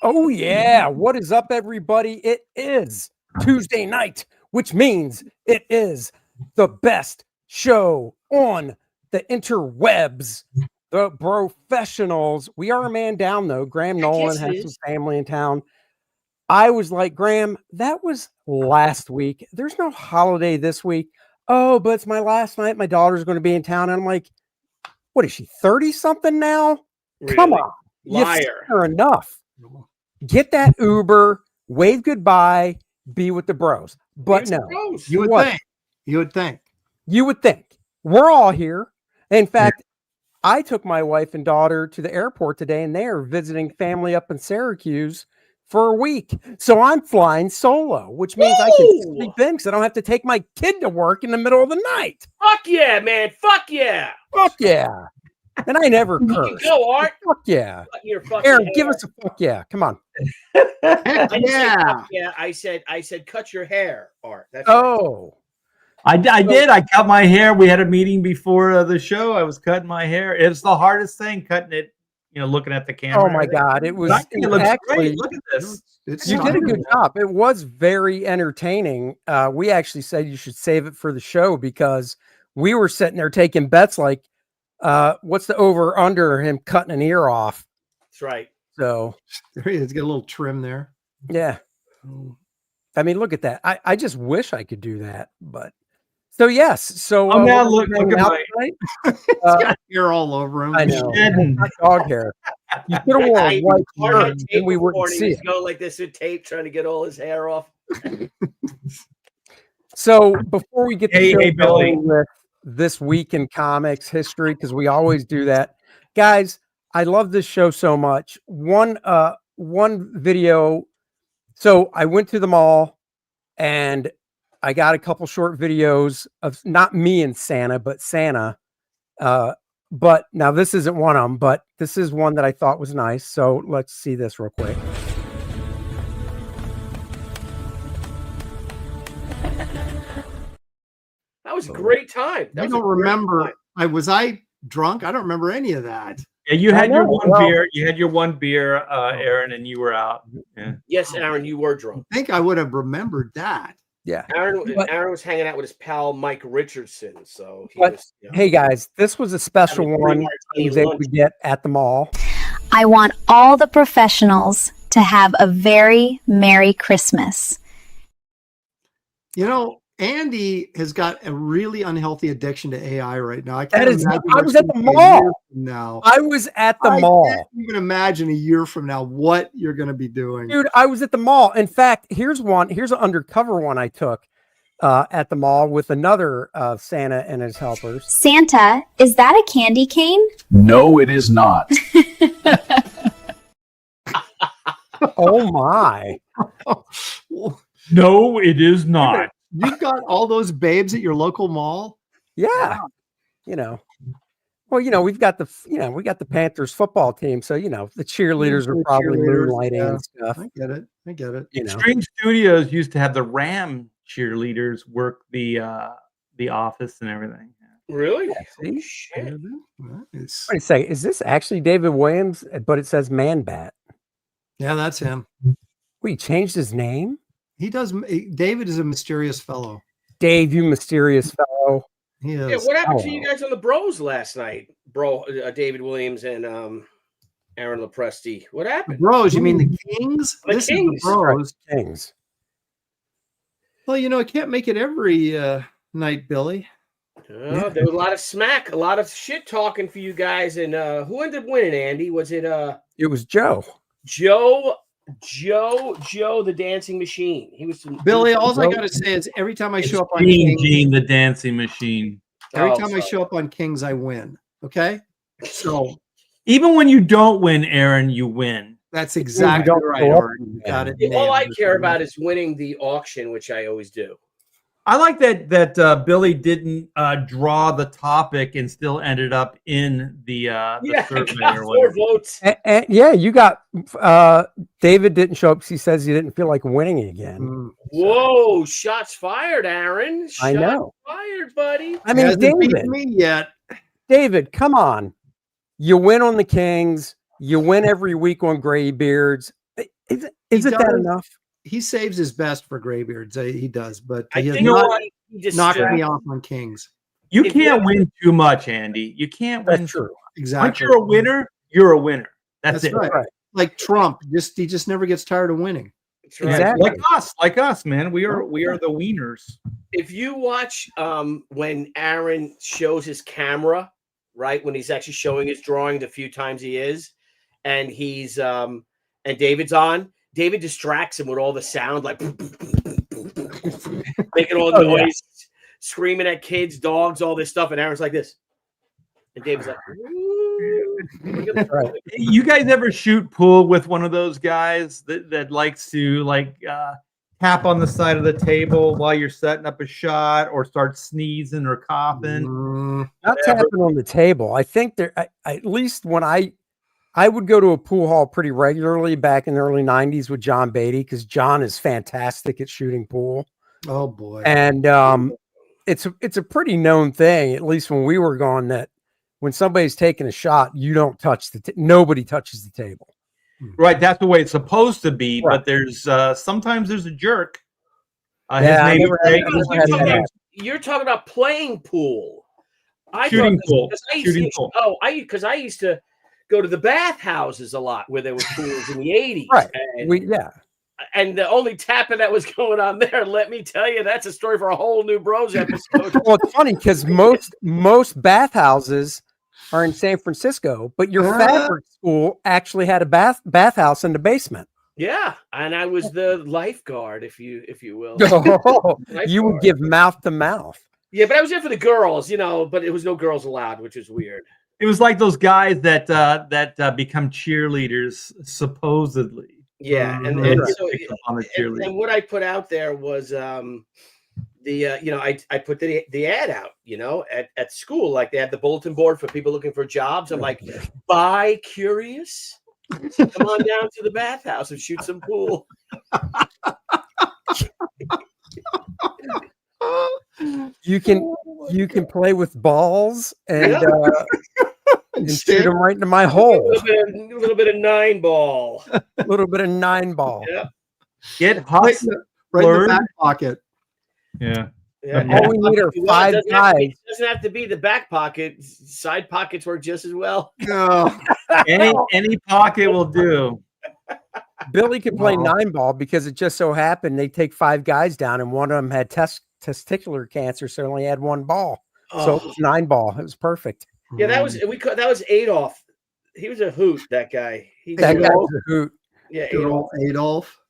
Oh, yeah. What is up, everybody? It is Tuesday night, which means it is the best show on the interwebs, the Brofessionals. We are a man down, though. Graham Nolan has some family in town. I was like, Graham, that was last week. There's no holiday this week. Oh, but it's my last night. My daughter's going to be in town. And I'm like, what is she, 30-something now? Really? Come on. Liar. You've enough. Get that Uber, wave goodbye, be with the bros. But no, you would think. You would think. You would think. We're all here. In fact, I took my wife and daughter to the airport today, and they are visiting family up in Syracuse for a week. So I'm flying solo, which means I can sleep in because I don't have to take my kid to work in the middle of the night. Fuck yeah, man. Fuck yeah. Fuck yeah. And I never curse. Go, Art. Fuck yeah. Aaron, give us a fuck yeah. Come on. Yeah. I said, cut your hair, Art. That's right. I did. I cut my hair. We had a meeting before the show. I was cutting my hair. It's the hardest thing, cutting it, looking at the camera. Oh my God. It was actually, look at this. You did a good job. It was very entertaining. We actually said you should save it for the show because we were sitting there taking bets like, what's the over under him cutting an ear off? That's right. So there he is. Get a little trim there. Yeah. I mean, look at that. I just wish I could do that, but so yes. So now look at my he's got hair all over him. I know. Dog hair. You could have worn a white shirt and we wouldn't see it. Going like this with tape, trying to get all his hair off. So before we get to Billy with this week in comics history, because we always do that, guys, I love this show so much. One video. So I went to the mall and I got a couple short videos of not me and Santa, but Santa. But now this isn't one of them, but this is one that I thought was nice. So let's see this real quick. That was a great time. I don't remember. Was I drunk? I don't remember any of that. Yeah, you had your one beer. You had your one beer, Aaron, and you were out. Yeah. Yes, Aaron, you were drunk. I think I would have remembered that. Yeah, Aaron was hanging out with his pal Mike Richardson. So, hey guys, this was a special one that we get at the mall. I want all the professionals to have a very Merry Christmas. Andy has got a really unhealthy addiction to AI right now. I was at the mall. Now I was at the mall. I can't even imagine a year from now what you're going to be doing, dude. I was at the mall. In fact, here's an undercover one I took at the mall with another Santa and his helpers. Santa, is that a candy cane? No, it is not. Oh my! No, it is not. You've got all those babes at your local mall? Yeah. We've got the Panthers football team. So, the cheerleaders are probably moonlighting and stuff. I get it. Extreme Studios used to have the Ram cheerleaders work the office and everything. Really? Yeah, shit. Wait a second. Is this actually David Williams, but it says Man Bat? Yeah, that's him. He changed his name? He does. David is a mysterious fellow. Dave, you mysterious fellow. He is. Yeah, what happened to you guys on the Bros last night, bro? David Williams and Aaron Lopresti. What happened? Bros, you mean the Kings? The Kings. Is the Bros. Kings. Well, I can't make it every night, Billy. There was a lot of smack, a lot of shit talking for you guys. And who ended up winning, Andy? Was it It was Joe. Joe, the dancing machine. He was Billy. All I gotta say is every time I show up on Gene, the dancing machine. Every time I show up on Kings, I win. Okay, so even when you don't win, Aaron, you win. That's exactly right. Got it. All I care about is winning the auction, which I always do. I like that Billy didn't draw the topic and still ended up in the survey or whatever. 4 votes. And you got David didn't show up because he says he didn't feel like winning again. Whoa! Shots fired, Aaron. I know. Fired, buddy. I mean, David. Me yet? David, come on. You win on the Kings. You win every week on Graybeards. Is He it that does. enough? He saves his best for graybeards. He does, but I he has think not he just knocked me off on Kings. You If can't you- win too much, Andy. You can't win. That's true. Once Exactly. you're a winner, you're a winner. That's it. right. Right. Like Trump, he just never gets tired of winning. That's right. Exactly. Like us, man. We are the wieners. If you watch when Aaron shows his camera, right, when he's actually showing his drawing the few times he is, and he's and David's on, David distracts him with all the sound, like making all the noise, screaming at kids, dogs, all this stuff, and Aaron's like this. And David's like, Right. You guys ever shoot pool with one of those guys that likes to tap on the side of the table while you're setting up a shot, or start sneezing or coughing? Not tapping on the table. I think at least when I would go to a pool hall pretty regularly back in the early 90s with John Beatty, because John is fantastic at shooting pool. Oh boy. And it's a pretty known thing, at least when we were gone, that when somebody's taking a shot, you don't touch nobody touches the table. Right, that's the way it's supposed to be. Right. But there's sometimes there's a jerk. Yeah, I his name never is had- Jake. I never had that. you're talking about playing pool. Shooting pool. Shooting pool. Oh, because I used to go to the bathhouses a lot where there were pools in the 80s. Right. And, and the only tapping that was going on there, let me tell you, that's a story for a whole new Bros episode. Well, it's funny because most bathhouses are in San Francisco, but your fabric school actually had a bathhouse in the basement. Yeah, and I was the lifeguard, if you will. Oh, you would give mouth to mouth. Yeah, but I was there for the girls, but it was no girls allowed, which is weird. It was like those guys that become cheerleaders, supposedly. Yeah, and So, on the cheerleader. and what I put out there was I put the ad out, at school, like they had the bulletin board for people looking for jobs. I'm like, bi curious, come on down to the bathhouse and shoot some pool. You can play with balls and shoot them right into my hole. A little bit of 9-ball. A little bit of 9-ball. Yeah. Get hot, right in the back pocket. Yeah. Yeah. All we need are 5 guys. It doesn't have to be the back pocket. Side pockets work just as well. No. Any pocket will do. Billy could play 9-ball because it just so happened they take 5 guys down and one of them had testicular cancer, so only had 1 ball. So it was 9-ball. It was perfect. Yeah, that was Adolf. He was a hoot. That guy. That guy was a hoot. Yeah, Adolf.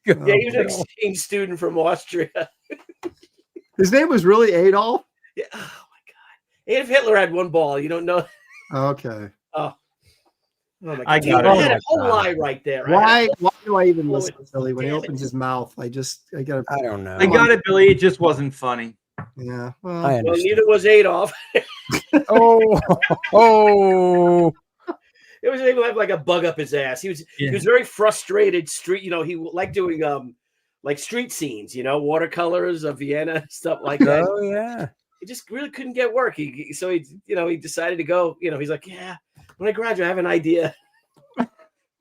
Yeah, he was an exchange student from Austria. His name was really Adolf? Yeah. Oh my God. Adolf Hitler had 1 ball. You don't know? Okay. Oh my God. I got it. I had a whole lie right there. Why do I even listen to Billy when he opens his mouth? I gotta. I don't know. I got it, Billy. It just wasn't funny. Yeah. I Well, understand. neither was Adolf. Oh. It was able to have like a bug up his ass. He was very frustrated. Street, he liked doing like street scenes, watercolors of Vienna, stuff like that. Oh yeah. He just really couldn't get work. He decided to go. He's like, yeah, when I graduate, I have an idea.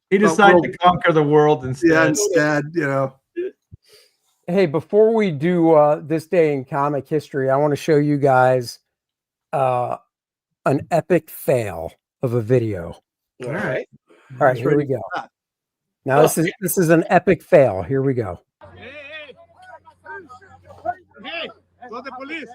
He decided to conquer the world instead. Yeah, instead, Hey, before we do this day in comic history, I want to show you guys an epic fail of a video. All right. All right, here we go. Now this is an epic fail. Here we go. Hey, call the police.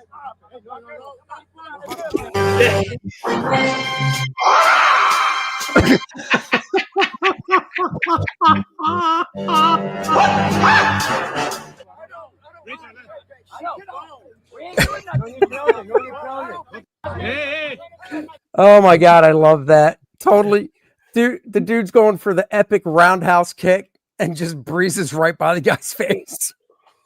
Oh my God, I love that. Totally. Dude, the dude's going for the epic roundhouse kick and just breezes right by the guy's face.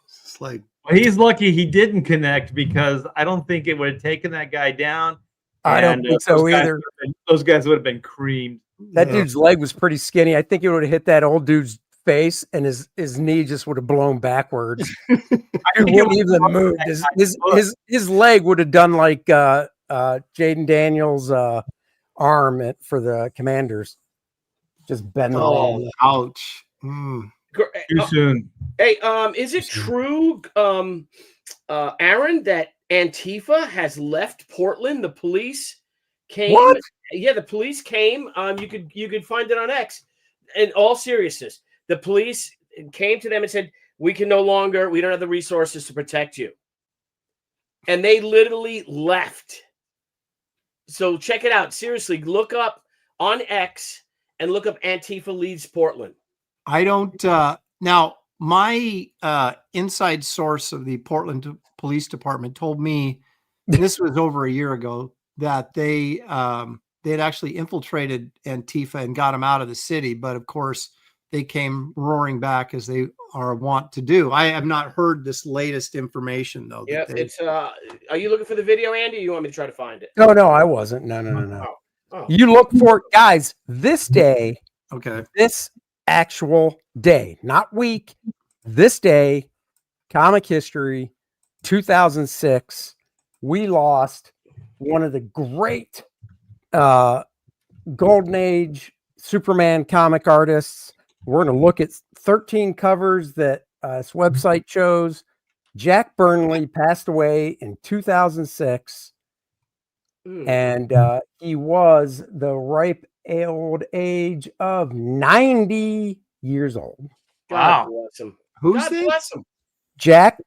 It's like, He's lucky he didn't connect, because I don't think it would have taken that guy down. I don't think so either. Those guys would have been creamed. That dude's leg was pretty skinny. I think it would have hit that old dude's face, and his knee just would have blown backwards. He wouldn't even move. His leg would have done like Jaden Daniels' arm for the Commanders. Just bend the leg. ouch. Mm. Too soon. Hey, is it true, Aaron, that Antifa has left Portland? The police came. What? Yeah, the police came. You could find it on X. In all seriousness, the police came to them and said, we don't have the resources to protect you. And they literally left. So check it out. Seriously, look up on X and look up Antifa leaves Portland. I don't now my inside source of the Portland Police Department told me, this was over a year ago, that they had actually infiltrated Antifa and got them out of the city, but of course they came roaring back, as they are wont to do. I have not heard this latest information though. Yeah, it's are you looking for the video, Andy, or you want me to try to find it? No, I wasn't. No. Oh. You look for it, guys. This day, Okay. this actual day, not week, this day, comic history, 2006, we lost one of the great Golden Age Superman comic artists. We're going to look at 13 covers that this website chose. Jack Burnley passed away in 2006, and he was the ripe old age of 90 years old. God bless him. Who's God this? bless him. Jack,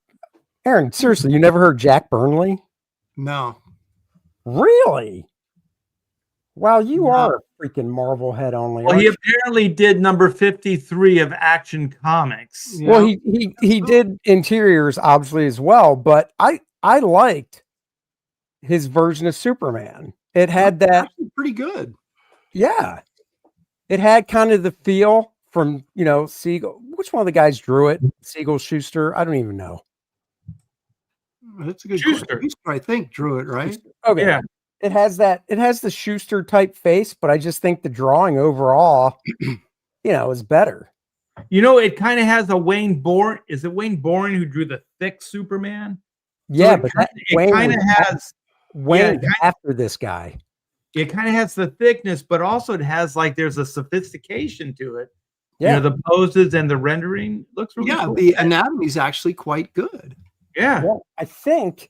Aaron, seriously, you never heard Jack Burnley? No. Really? Wow, you are a freaking Marvel head only. Well, he aren't apparently did number 53 of Action Comics. you? Well, he did interiors obviously as well, but I liked his version of Superman. It had that Actually pretty good. Yeah. It had kind of the feel from, Siegel. Which one of the guys drew it? Siegel, Schuster? I don't even know. That's a good Schuster. question. Schuster, I think, drew it, right? Okay. Yeah. It has the Schuster type face, but I just think the drawing overall, is better. It kind of has a Wayne Bourne. Is it Wayne Bourne who drew the thick Superman? Yeah, So but it kind of has Wayne after this guy. it kind of has the thickness, but also it has there's a sophistication to it. Yeah. The poses and the rendering looks really cool. The anatomy is actually quite good. Yeah. Well, I think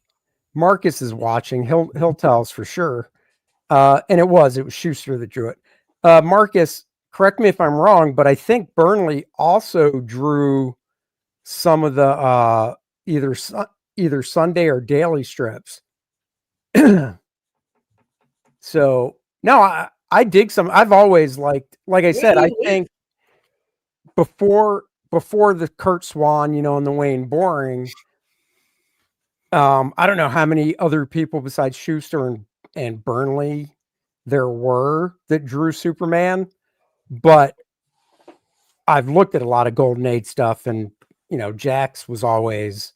Marcus is watching. He'll tell us for sure. And it was Schuster that drew it. Marcus, correct me if I'm wrong, but I think Burnley also drew some of the either Sunday or daily strips. So no, I dig some. I've always liked, like I said, I think before the Kurt Swan, and the Wayne Boring, I don't know how many other people besides Schuster and Burnley there were that drew Superman, but I've looked at a lot of Golden Age stuff, and Jack's was always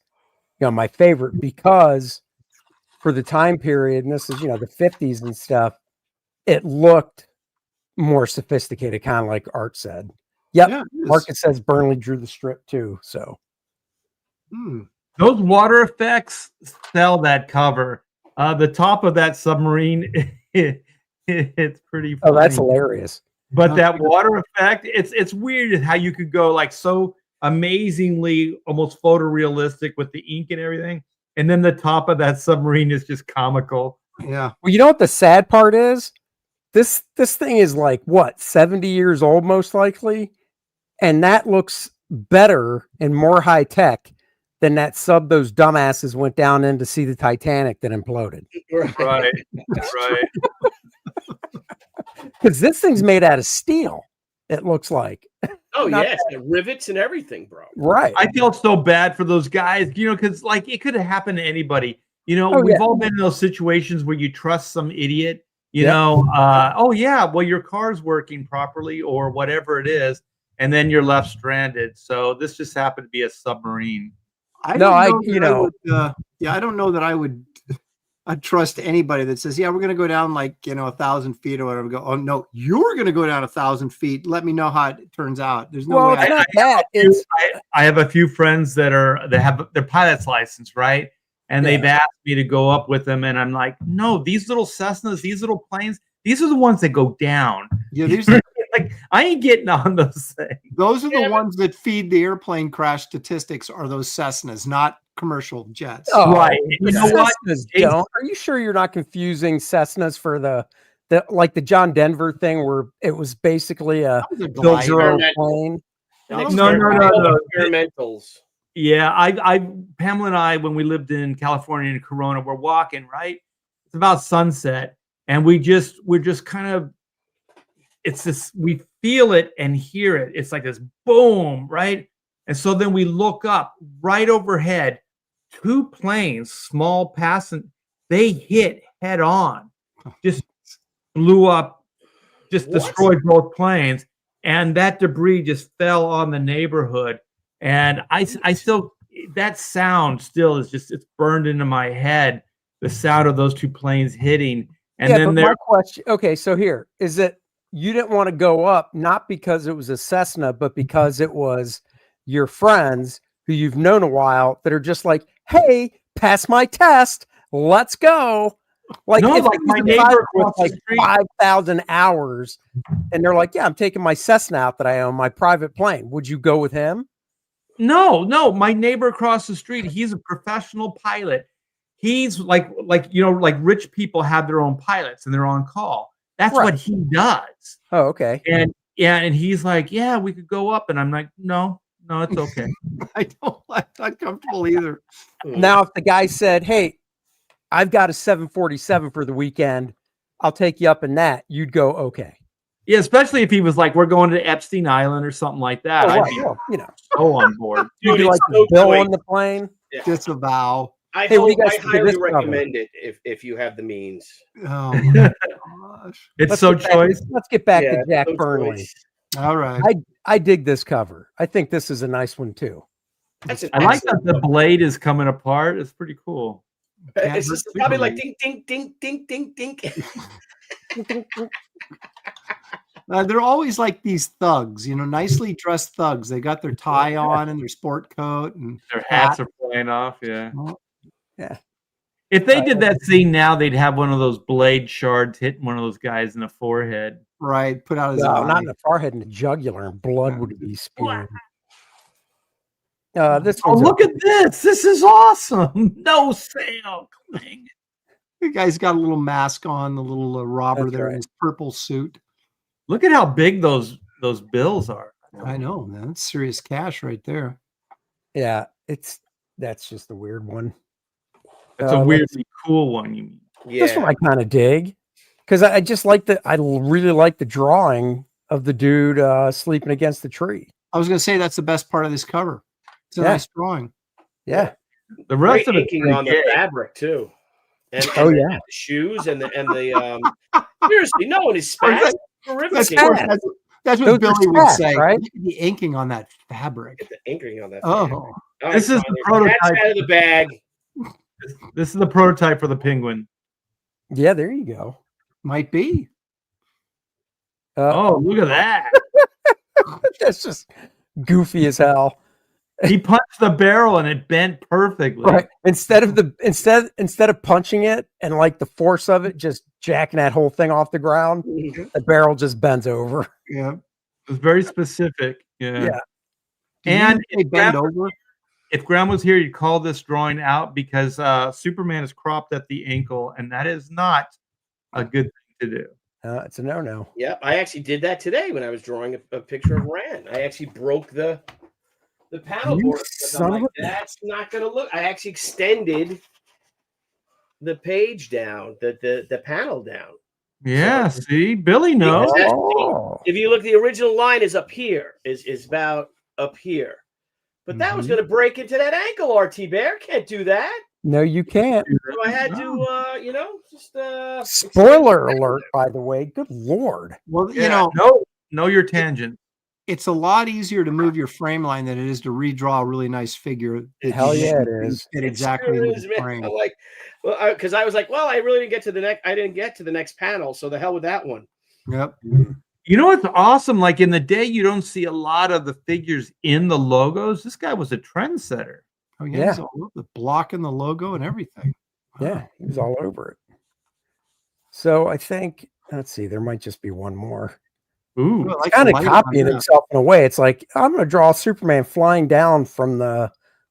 my favorite, because for the time period, and this is the 50s and stuff, it looked more sophisticated, kind of like Art said. Yep. Yeah, Marcus says Burnley drew the strip too. So Those water effects sell that cover. The top of that submarine, it's pretty funny. Oh, that's hilarious. But that water effect, it's weird how you could go so amazingly almost photorealistic with the ink and everything. And then the top of that submarine is just comical. Yeah. Well, you know what the sad part is? This thing is 70 years old, most likely. And that looks better and more high tech than that sub those dumbasses went down in to see the Titanic that imploded. Right. Because this thing's made out of steel, it looks like. Oh, yes. The rivets and everything, bro. Right. I felt so bad for those guys, because it could have happened to anybody. We've all been in those situations where you trust some idiot, oh yeah, well, your car's working properly or whatever it is, and then you're left stranded. So this just happened to be a submarine. I don't know that I would I'd trust anybody that says, yeah, we're going to go down 1,000 feet or whatever. Go, oh no, you're going to go down 1,000 feet. Let me know how it turns out. There's no way. It's not that. I have a few friends that have their pilot's license, right? And they've asked me to go up with them, and I'm like, no, these little Cessnas, these little planes, these are the ones that go down. Yeah, these I ain't getting on those things. Those are the ones that feed the airplane crash statistics. Are those Cessnas, not commercial jets? Oh, Right. You know what? Cessnas don't. Are you sure you're not confusing Cessnas for the like the John Denver thing where it was basically a build your own plane? No. Experimentals. Yeah, Pamela and I, when we lived in California in Corona, we're walking, right? It's about sunset, and we're just kind of, it's this, we feel it and hear it. It's like this boom, right? And so then we look up right overhead, 2 planes, small passenger, they hit head on, just blew up, just destroyed both planes, and that debris just fell on the neighborhood. And I still, that sound still is just, it's burned into my head, the sound of those 2 planes hitting. And then my question, okay, so here, is it you didn't want to go up, not because it was a Cessna, but because it was your friends who you've known a while that are just like, hey, pass my test, let's go. Like, no, if like my neighbor with like 5,000 hours and they're like, yeah, I'm taking my Cessna out that I own, my private plane. Would you go with him? No, my neighbor across the street, he's a professional pilot. He's like rich people have their own pilots and they're on call. That's what he does. Oh, okay. And he's like, yeah, we could go up. And I'm like, no, it's okay. I'm not comfortable either. Now, if the guy said, hey, I've got a 747 for the weekend, I'll take you up in that, you'd go, okay. Yeah, especially if he was like, we're going to Epstein Island or something like that. I'd be so on board. You'd be like the bill on the plane. Yeah. Disavow. I highly recommend it if you have the means. Oh my gosh. It's so choice. Let's get back to Jack Burnley. All right. I dig this cover. I think this is a nice one too. I like that the blade is coming apart. It's pretty cool. It's just probably like ding, ding, ding, ding, ding, ding. They're always like these thugs, nicely dressed thugs. They got their tie on and their sport coat and their hats are flying off. Yeah. Yeah. If they did that scene now, they'd have one of those blade shards hitting one of those guys in the forehead. Right. Put out his eye. Not in the forehead, in the jugular, and blood would be spewing. Look at this. This is awesome. No sale. The guy's got a little mask on, the little robber there in his purple suit. Look at how big those bills are. I know, man. That's serious cash right there. Yeah, that's just a weird one. It's a weirdly cool one, you mean? Yeah. This one I kind of dig because I just like I really like the drawing of the dude sleeping against the tree. I was going to say that's the best part of this cover. It's a nice drawing. Yeah. The rest Great of it inking on the fabric too. And the shoes and the seriously, no, and his spats. Terrific. That's what Billy would say. Right? Look at the inking on that fabric. Get the inking on that. Oh, this is the prototype. Out of the bag. This is the prototype for the penguin. Yeah, there you go. Might be. Oh, look at that. That's just goofy as hell. He punched the barrel and it bent perfectly. Right. Instead of punching it and like the force of it just jacking that whole thing off the ground, the barrel just bends over. Yeah. It was very specific. Yeah. Yeah. And if Graham was here, you'd call this drawing out because Superman is cropped at the ankle, and that is not a good thing to do. It's a no-no. Yeah, I actually did that today when I was drawing a picture of Rand. I actually broke the panel board. That's not going to look. I actually extended the page down, the panel down. Yeah, see, Billy knows. If you look, the original line is up here, is about up here. But that was going to break into that ankle, RT Bear. Can't do that. No, you can't. So I had to, just spoiler alert, by the way. Good Lord. Well, know your tangent. It's a lot easier to move your frame line than it is to redraw a really nice figure. Hell yeah, it is. It exactly is, the frame. I'm like, well, because I was like, well, I really didn't get to the next. I didn't get to the next panel, so the hell with that one. Yep. You know what's awesome? Like in the day, you don't see a lot of the figures in the logos. This guy was a trendsetter. Oh yeah, he's all over the blocking the logo and everything. Yeah, he was all over it. So I think let's see, there might just be one more. Ooh. I like Kind the of light on copying that. himself in a way. It's like, I'm going to draw Superman flying down from the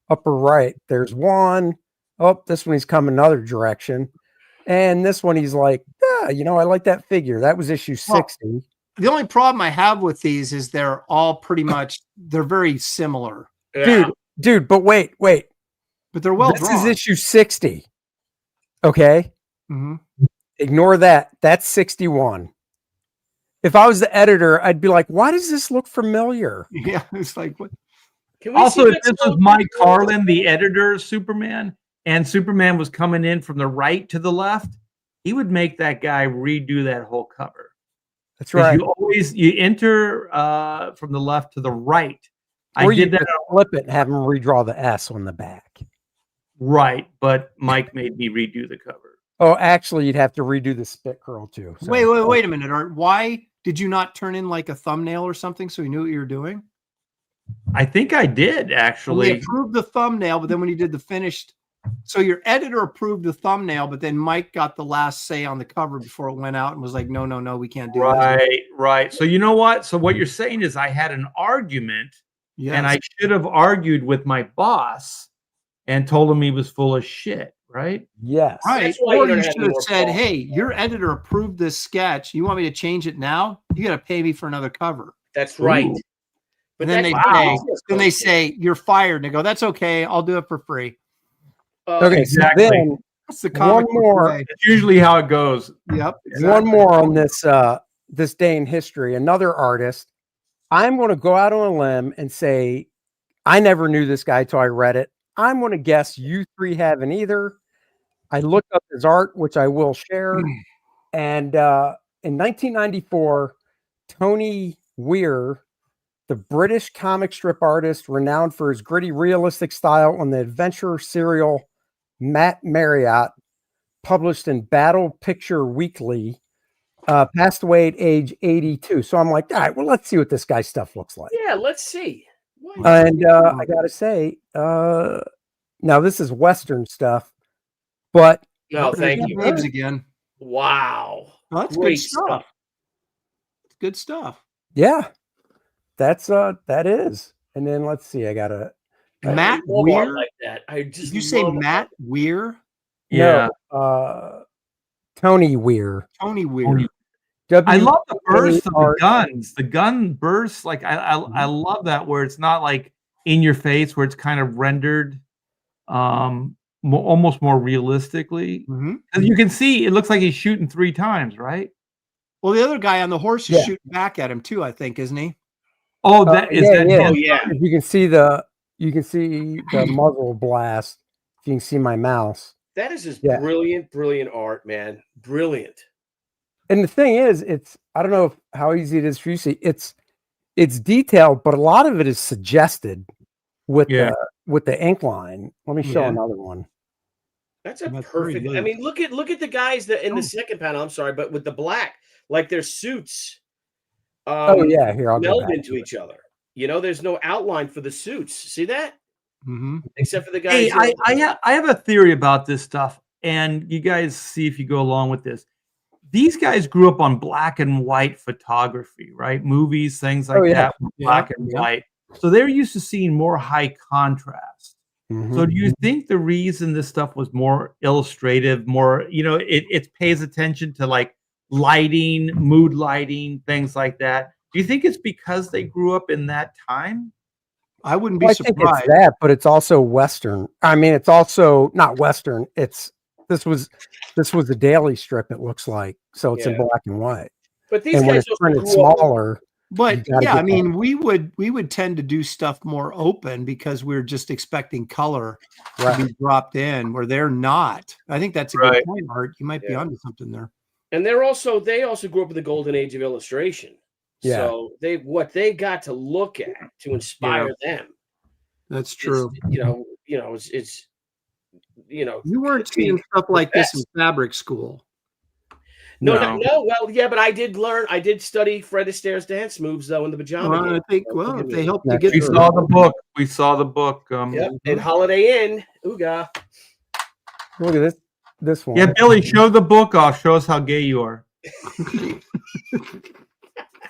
upper right. There's one. Oh, this one he's coming another direction. And this one he's like, I like that figure. That was issue 60. The only problem I have with these is they're all pretty much, they're very similar. Yeah. Dude, but wait. But they're well This drawn. is issue 60. Okay. Mhm. Ignore that. That's 61. If I was the editor, I'd be like, why does this look familiar? Yeah, it's like what? Can we Also, see if that this was smoke? Mike Carlin, the editor of Superman, and Superman was coming in from the right to the left, he would make that guy redo that whole cover. That's right. You enter from the left to the right. Or I did that flip it and have him redraw the S on the back. right, but Mike made me redo the cover. Oh, actually, you'd have to redo the spit curl too. So. Wait a minute, Art. Why did you not turn in like a thumbnail or something so you knew what you were doing? I think I did Well, actually. they approved the thumbnail, but then when you did the finished, so your editor approved the thumbnail, but then Mike got the last say on the cover before it went out and was like, no, we can't do this. Right. So you know what? So what you're saying is I had an argument, and I should have argued with my boss and told him he was full of shit, right? Yes. Right. That's why Or you don't you have should have more said, fault. hey, your editor approved this sketch. You want me to change it now? You got to pay me for another cover. That's right. Ooh. And then they say you're fired. And they go, that's okay. I'll do it for free. Okay, Exactly. so then That's the comic one more. book way. It's usually how it goes. Yep. One more on this day in history. Another artist. I'm going to go out on a limb and say I never knew this guy till I read it. I'm going to guess you three haven't either. I looked up his art, which I will share. And in 1994, Tony Weir, the British comic strip artist renowned for his gritty, realistic style on the adventure serial Matt Marriott, published in Battle Picture Weekly, passed away at age 82. So I'm like, all right, well, let's see what this guy's stuff looks like. Yeah, let's see. And I got to say, now this is Western stuff, but No, thank you. Names again. Wow. Well, that's Great good stuff. It's good stuff. yeah, that is. And then let's see, I got to. Matt I love art Weir. like that. I just Did you say love Matt Weir? Yeah. No, Tony Weir. Tony Weir. I love the burst of the art. guns. The gun bursts, like I love that where it's not like in your face, where it's kind of rendered almost more realistically. Mm-hmm. You can see it looks like he's shooting 3 times, right? Well, the other guy on the horse is Yeah. shooting back at him too, I think, isn't he? Oh, that is that. Oh yeah. If you can see the muzzle blast. If you can see my mouse. That is just Yeah. brilliant art, man. Brilliant. And the thing is, I don't know how easy it is for you to see. It's detailed, but a lot of it is suggested with the ink line. Let me show another one. That's a That's perfect. pretty I good. mean, look at the guys that in the second panel. I'm sorry, but with the black, like their suits. Oh yeah, here I'll go meld back into to it. each other. You know, there's no outline for the suits. See that? Mm-hmm. Except for the guys. Hey, I have a theory about this stuff, and you guys see if you go along with this. These guys grew up on black and white photography, right? Movies, things like that, black and white. So they're used to seeing more high contrast. Mhm. So do you think the reason this stuff was more illustrative, more, it pays attention to like lighting, mood lighting, things like that? Do you think it's because they grew up in that time? I wouldn't be Well, I think surprised. it's that, but it's also Western. I mean, it's also not Western. This was a daily strip. It looks like, so it's in Yeah. black and white. But these And when guys it's also printed grew up- smaller, But you gotta yeah, I get mean, we would tend to do stuff more open because we're just expecting color to be dropped in where they're not. I think that's a good Right. point, Art. You might be Yeah. onto something there. And they also grew up in the golden age of illustration. Yeah. So what they got to look at to inspire them. That's is, true. it's You weren't seeing stuff like this in fabric school. No. Well, yeah, but I did study Fred Astaire's dance moves though in the pajama. Well, game. I think, So if they help you That's get We true. saw the book. We saw the book. Yep. In Holiday Inn, Ooga. look at this one. Yeah, Billy, show the book off. Show us how gay you are.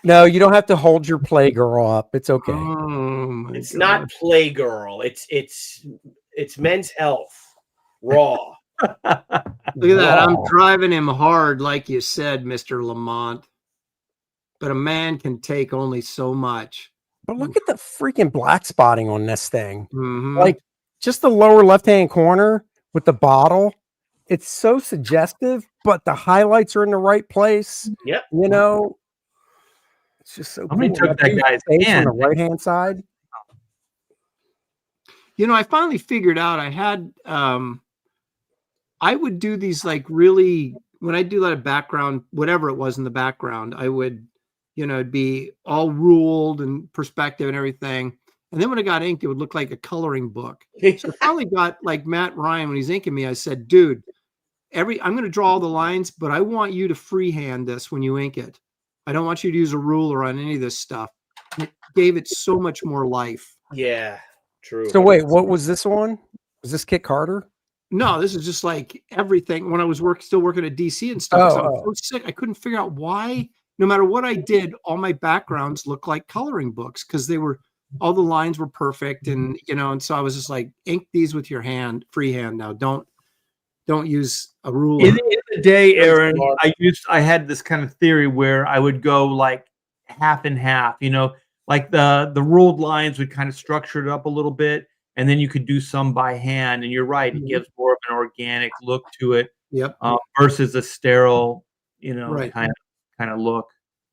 No, you don't have to hold your Playgirl up. It's okay. Oh my It's God. not Playgirl. It's Men's Health. Raw. Look at that. I'm driving him hard, like you said, Mr. Lamont. But a man can take only so much. But look at the freaking black spotting on this thing. Mhm. Like just the lower left-hand corner with the bottle. It's so suggestive, but the highlights are in the right place. Yep. You know, it's just so Somebody cool. took that dude's guy's face on hand. the right-hand side. You know, I finally figured out I had I would do these like really when I do that background, whatever it was in the background, I would, you know, it'd be all ruled and perspective and everything. And then when it got inked, it would look like a coloring book. So I finally got like Matt Ryan when he's inking me. I said, dude, I'm going to draw all the lines, but I want you to freehand this when you ink it. I don't want you to use a ruler on any of this stuff. It gave it so much more life. Yeah. True. So wait, what was this one? Was this Kit Carter? No, this is just like everything. When I was still working at DC and stuff, 'cause I was so sick. I couldn't figure out why. No matter what I did, all my backgrounds looked like coloring books because they were all the lines were perfect, and you know. And so I was just like, ink these with your hand, freehand. Now, don't use a ruler. In the day, Aaron, I had this kind of theory where I would go like half and half. You know, like the ruled lines would kind of structure it up a little bit. And then you could do some by hand, and you're right; it gives more of an organic look to it, versus a sterile, you know, kind of look.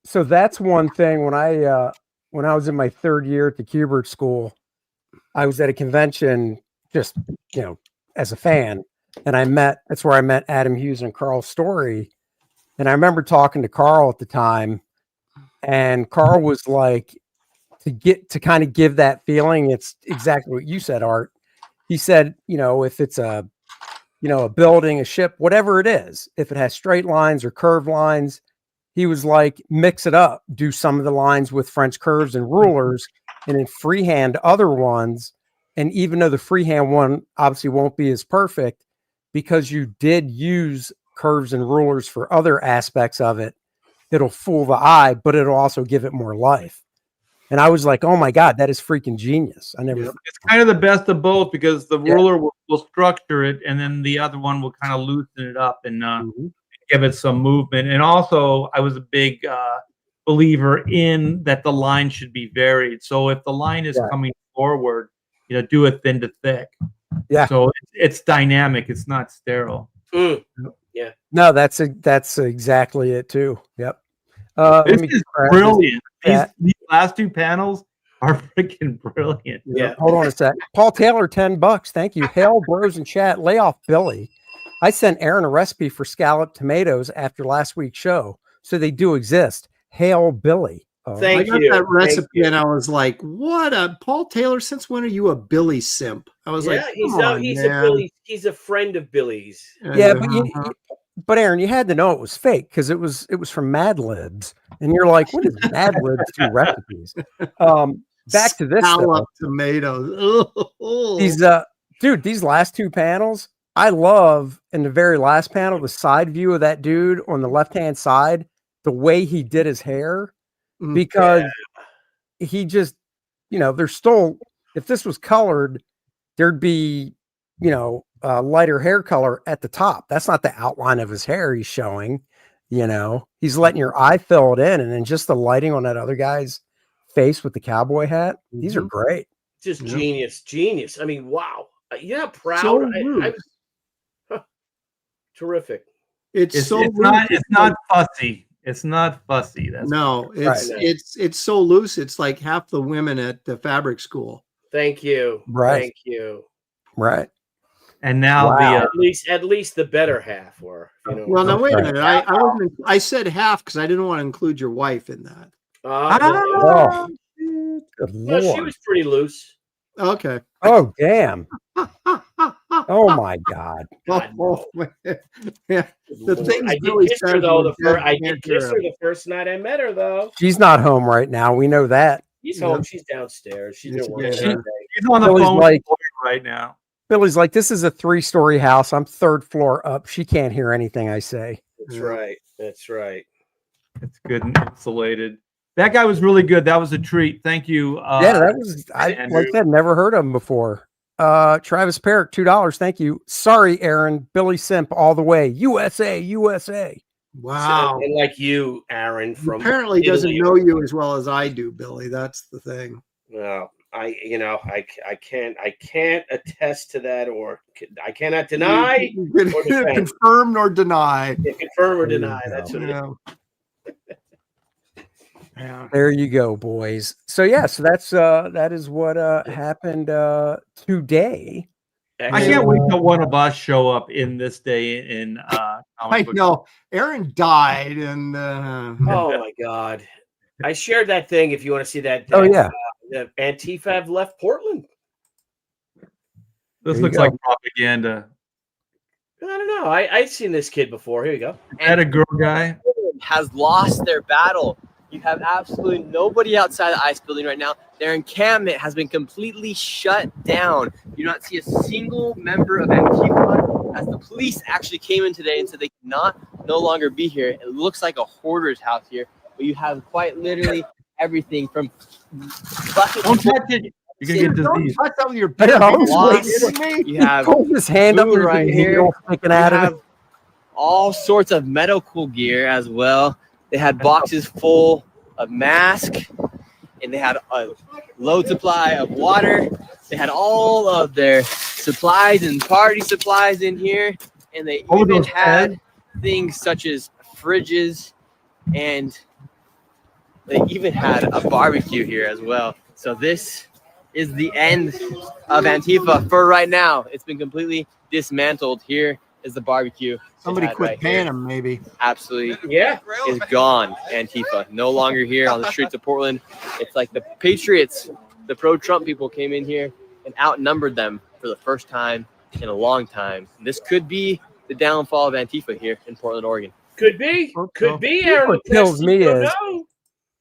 So that's one thing. When I was in my third year at the Kubert School, I was at a convention, just as a fan, and that's where I met Adam Hughes and Carl Story, and I remember talking to Carl at the time, and Carl was like, to kind of give that feeling, it's exactly what you said, Art. He said, if it's a building, a ship, whatever it is, if it has straight lines or curved lines, he was like, mix it up, do some of the lines with French curves and rulers, and then freehand other ones. And even though the freehand one obviously won't be as perfect, because you did use curves and rulers for other aspects of it, it'll fool the eye, but it'll also give it more life. And I was like, oh my God, that is freaking genius. It's kind of the best of both because the ruler will structure it, and then the other one will kind of loosen it up and give it some movement. And also, I was a big believer in that the line should be varied. So if the line is coming forward, do it thin to thick. Yeah. So it's dynamic. It's not sterile. Yeah. No, that's exactly it too. Yep. This is brilliant. These last two panels are freaking brilliant. Yeah. Hold on a sec. Paul Taylor, $10. Thank you. Hail bros in chat. Lay off Billy. I sent Aaron a recipe for scalloped tomatoes after last week's show, so they do exist. Hail Billy. I got that recipe and I was like, "What a Paul Taylor? Since when are you a Billy simp?" I was like, he's a friend of Billy's. Yeah, but Aaron, you had to know it was fake because it was from Mad Libs, and you're like, "What is Mad Libs 2 recipes?" Back to this scalloped tomatoes. These last two panels, I love. In the very last panel, the side view of that dude on the left-hand side, the way he did his hair, because he just, there's still, if this was colored, there'd be, lighter hair color at the top. That's not the outline of his hair he's showing. He's letting your eye fill it in, and then just the lighting on that other guy's face with the cowboy hat. These are great. Just genius. I mean, wow. Yeah, proud. So terrific. It's not fussy. It's not fussy. It's so loose. It's like half the women at the fabric school. Thank you. Right. Thank you. Right. And now at least the better half were. Well, now wait a minute. I said half because I didn't want to include your wife in that. Good Lord. She was pretty loose. Okay. Oh damn. Oh my God. Yeah. The thing I did kiss her though. I did kiss her the first night I met her though. She's not home right now. We know that. She's home. She's downstairs. She's been working. She's on the phone right now. Billy's like, this is a 3-story house. I'm 3rd floor up. She can't hear anything I say. That's right. That's right. It's good and insulated. That guy was really good. That was a treat. Thank you. Yeah, that was Andrew. like that. Never heard of him before. Travis Perrick, $2. Thank you. Sorry, Aaron. Billy Simp all the way. USA, USA. Wow. And like you, Aaron, from Apparently Italy. doesn't know you as well as I do, Billy. That's the thing. Well, I can't attest to that, or I cannot deny or defend. Confirm nor deny. Yeah, confirm or There you deny. go. That's what it is. Yeah. There you go, boys. So yeah, so that is what happened today. I can't wait till one of us show up in this day in I know. Aaron died, and Oh my God! I shared that thing. If you want to see that, Oh yeah, the Antifa have left Portland. This There you looks go. like propaganda. I don't know. I've seen this kid before. Here you go. Is that a girl guy? Has lost their battle. You have absolutely nobody outside the ICE building right now. Their encampment has been completely shut down. You do not see a single member of Antifa, as the police actually came in today and said they cannot no longer be here. It looks like a hoarder's house here, but you have quite literally everything from buckets. Don't touch it. You're gonna get don't disease. touch that with your I know, I bare was hands. waiting. Kidding me? You have Hold his hand up food there, right the here. needle sticking You out of have it. all sorts of medical gear as well. They had boxes full of masks, and they had a load supply of water. They had all of their supplies and party supplies in here, and they Oh, even those had things such as fridges, and they even had a barbecue here as well. So this is the end of Antifa for right now. It's been completely dismantled. Here is the barbecue. Somebody They had quit right paying here. him, maybe. Absolutely Yeah. is gone. Antifa no longer here on the streets of Portland. It's like the Patriots, the pro-Trump people came in here and outnumbered them for the first time in a long time. This could be the downfall of Antifa here in Portland, Oregon. Could be. Hope Could so. be, Aaron. What kills me You don't is know.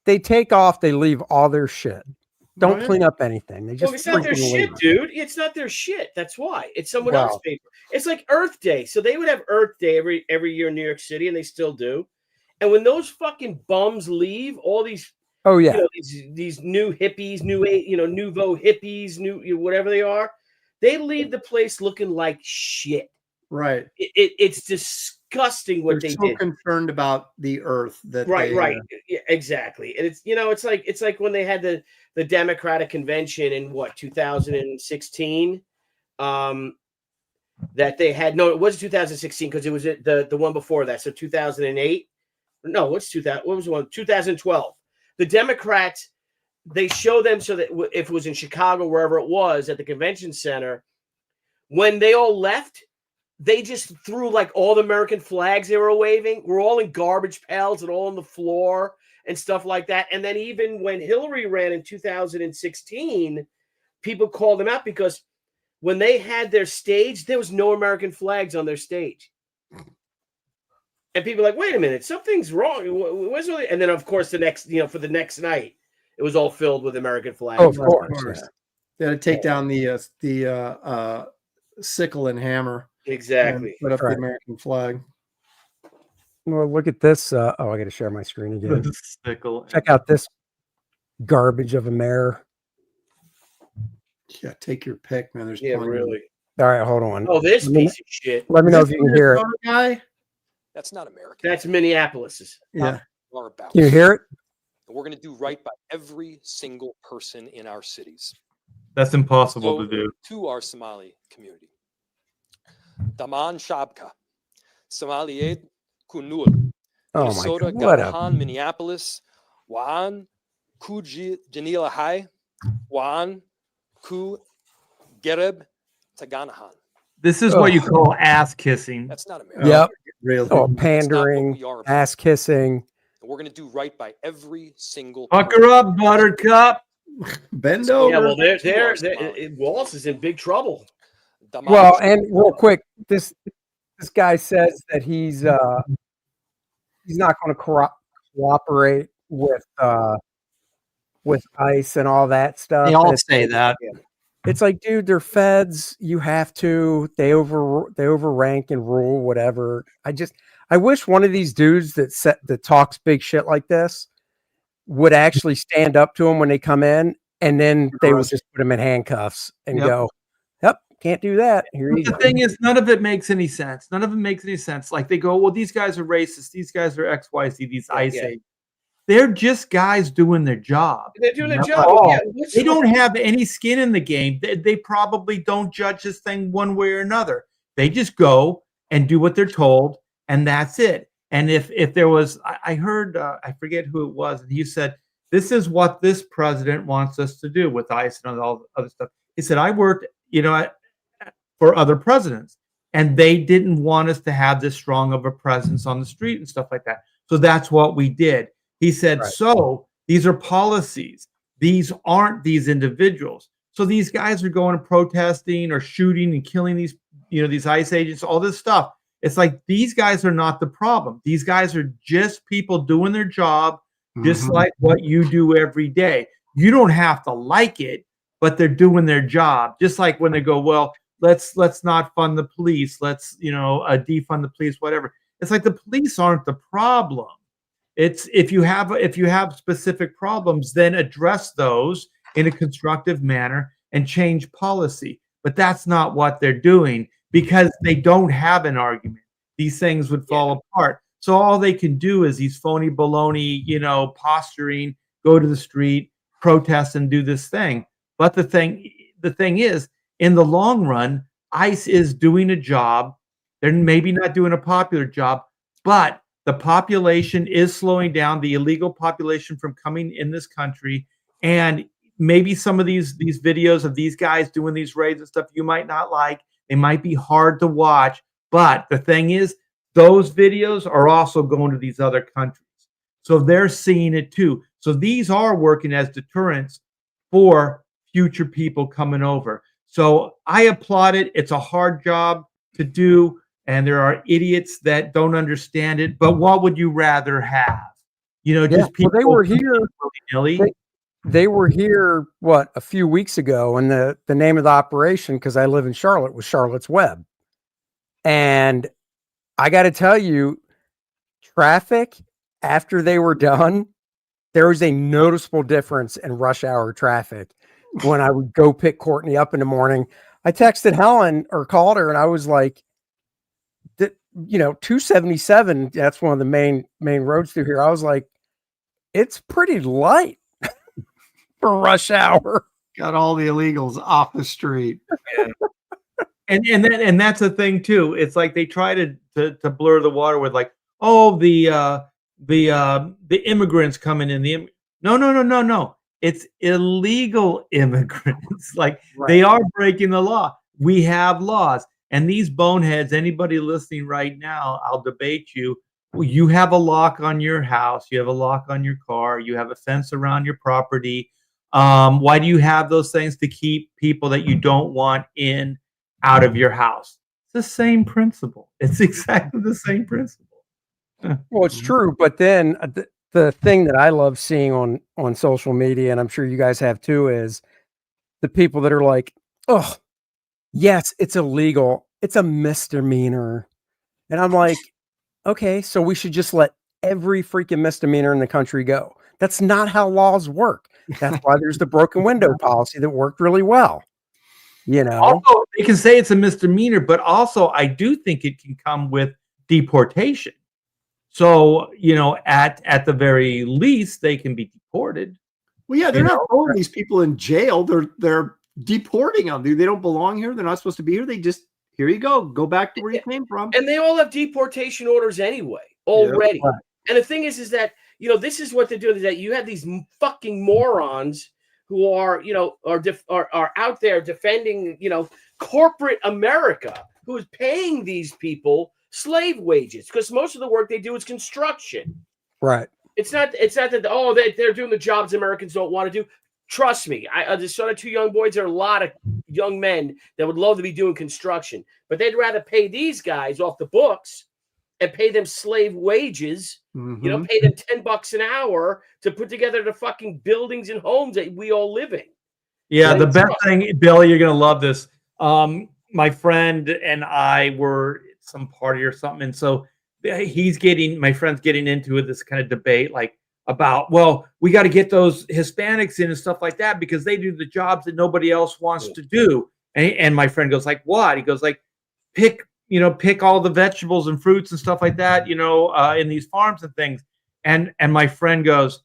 they take off, they leave all their shit. Don't Right. clean up anything. They Well, just it's not their freaking shit, leave it. dude. It's not their shit. That's why. It's someone Wow. else's paper. It's like Earth Day. So they would have Earth Day every year in New York City, and they still do. And when those fucking bums leave, all these Oh yeah, these new hippies, nouveau hippies, whatever they are, they leave the place looking like shit. Right. It's disgusting what They're they so did. concerned about the earth that Right, they, right. Yeah, exactly. And it's like when they had the Democratic convention in 2016. That they had it was 2016 because it was the one before that. So 2008. No, what's 2000? What was the one? 2012. The Democrats, they show them so that if it was in Chicago, wherever it was at the convention center, when they all left, they just threw like all the American flags they were waving. We're all in garbage pails and all on the floor and stuff like that. And then even when Hillary ran in 2016, people called them out because when they had their stage, there was no American flags on their stage. And people are like, wait a minute, something's wrong. And then, of course, the next, for the next night, it was all filled with American flags. oh, of course. Yeah. They had to take down the sickle and hammer. Exactly. And put up Right. the American flag. Well, look at this. I got to share my screen again. Sickle. Check out this garbage of a mayor. Yeah, take your pick, man. There's Yeah, plenty. really. All right, hold on. Oh, this Let me- piece of shit. Let me know Is if this you can hear it. Minnesota guy? That's not American. That's Minneapolis. Yeah. Are about. Can you hear it? We're going to do right by every single person in our cities. That's impossible So, to do. to our Somali community. Daman Shabka, Somaliyeed Kunul, Oh my Minnesota, God! What a Gabahan, Minneapolis, Waan, Kuji, Janila High, Waan, Ku, Gereb, Taganahan. This is what you call ass kissing. That's not America. yep. Really? Oh, That's not what pandering, we are about. ass kissing. And we're going to do right by every single Fuck person. her up, Buttercup. Bend So, over. Yeah, well, To our Wallace is in big trouble. Daman Well, Shabka. and real quick, this guy says that he's not going to cooperate with ICE and all that stuff. They And all it's say that. It's like, dude, they're feds. You have to. They overrank and rule whatever. I wish one of these dudes that talks big shit like this would actually stand up to them when they come in, and then they would just put them in handcuffs and go, "Yep, can't do that." Here you The go. thing is, none of it makes any sense. None of it makes any sense. Like they go, well, these guys are racist. These guys are X, Y, Z. These ICE agents. They're just guys doing their job. They're doing their That's job. all. Yeah, They don't have any skin in the game. They probably don't judge this thing one way or another. They just go and do what they're told, and that's it. And if there was, I heard, I forget who it was, and he said, this is what this president wants us to do with ICE and all the other stuff. He said, I worked, for other presidents, and they didn't want us to have this strong of a presence on the street and stuff like that. So that's what we did. He said, so these are policies. These aren't these individuals. So these guys are going and protesting or shooting and killing these, these ICE agents, all this stuff. It's like these guys are not the problem. These guys are just people doing their job, just like what you do every day. You don't have to like it, but they're doing their job. Just like when they go, well, let's not fund the police. Let's, defund the police, whatever. It's like the police aren't the problem. It's if you have specific problems, then address those in a constructive manner and change policy. But that's not what they're doing because they don't have an argument. These things would fall apart. So all they can do is these phony baloney, posturing, go to the street, protest, and do this thing. But the thing is, in the long run, ICE is doing a job. They're maybe not doing a popular job, but the population is slowing down, the illegal population from coming in this country. And maybe some of these videos of these guys doing these raids and stuff you might not like. They might be hard to watch. But the thing is, those videos are also going to these other countries. So they're seeing it too. So these are working as deterrents for future people coming over. So I applaud it. It's a hard job to do. And there are idiots that don't understand it. But what would you rather have? Just people. Well, they were here. They were here, a few weeks ago, and the name of the operation, because I live in Charlotte, was Charlotte's Web. And I got to tell you, traffic after they were done, there was a noticeable difference in rush hour traffic. When I would go pick Courtney up in the morning, I texted Helen or called her, and I was like, 277, that's one of the main roads through here. I was like, it's pretty light for rush hour. Got all the illegals off the street. Yeah. And that's the thing too. It's like they try to blur the water with like, oh, the immigrants coming in. No. It's illegal immigrants. Like they are breaking the law. We have laws. And these boneheads, anybody listening right now, I'll debate you. You have a lock on your house. You have a lock on your car. You have a fence around your property. Why do you have those things? To keep people that you don't want in out of your house. It's the same principle. It's exactly the same principle. Well, it's true. But then the thing that I love seeing on social media, and I'm sure you guys have too, is the people that are like, oh, yes, it's illegal. It's a misdemeanor. And I'm like, okay, so we should just let every freaking misdemeanor in the country go. That's not how laws work. That's why there's the broken window policy that worked really well. Also, they can say it's a misdemeanor, but also I do think it can come with deportation. So, at the very least, they can be deported. Well, yeah, they're not throwing these people in jail. They're deporting them. They don't belong here. They're not supposed to be here. They just, here you go back to where you came from. And they all have deportation orders anyway, already. Yeah. And the thing is that, this is what they're doing, is that you have these fucking morons who are, are out there defending, corporate America, who is paying these people slave wages, because most of the work they do is construction. Right. It's not that, they're doing the jobs Americans don't want to do. Trust me, I just saw the two young boys. There are a lot of young men that would love to be doing construction, but they'd rather pay these guys off the books and pay them slave wages, pay them $10 an hour to put together the fucking buildings and homes that we all live in. Yeah, the best thing, Billy, you're going to love this. My friend and I were at some party or something, and so my friend's getting into this kind of debate, like, about, well, we got to get those Hispanics in and stuff like that because they do the jobs that nobody else wants to do. And my friend goes like, what? He goes like, pick all the vegetables and fruits and stuff like that, in these farms and things. And my friend goes,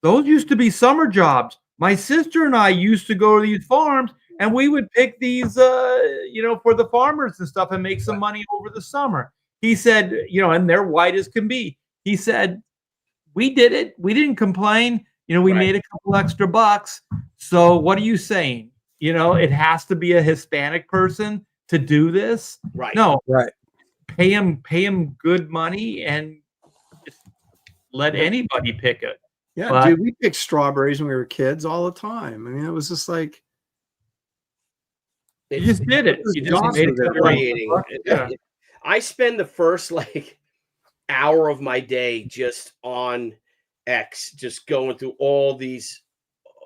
those used to be summer jobs. My sister and I used to go to these farms and we would pick these, for the farmers and stuff and make some money over the summer. He said, and they're white as can be. He said, we did it. We didn't complain. We made a couple extra bucks. So what are you saying? It has to be a Hispanic person to do this. Right. No. Right. Pay him good money and just let anybody pick it. Yeah, dude, we picked strawberries when we were kids all the time. I mean, it was just like you just did it. You just made it infuriating. Yeah. I spend the first hour of my day just on X, just going through all these,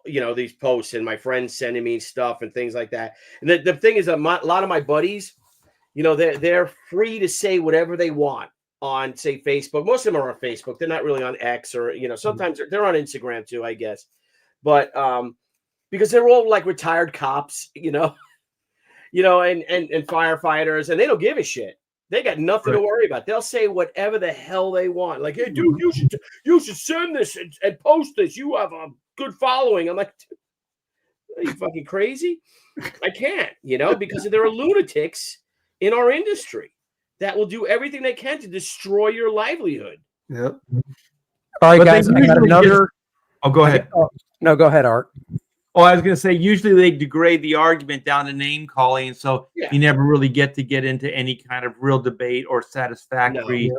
these posts and my friends sending me stuff and things like that. And the thing is, a lot of my buddies, they're free to say whatever they want on, say, Facebook. Most of them are on Facebook. They're not really on X or, sometimes they're on Instagram too, I guess. But because they're all like retired cops, and firefighters, and they don't give a shit. They got nothing to worry about. They'll say whatever the hell they want. Like, hey, dude, you should send this and post this. You have a good following. I'm like, are you fucking crazy? I can't, because there are lunatics in our industry that will do everything they can to destroy your livelihood. Yep. All right, guys, I got another. Go ahead. No, go ahead, Art. Oh, I was going to say, usually they degrade the argument down to name calling, so you never really get into any kind of real debate or satisfactory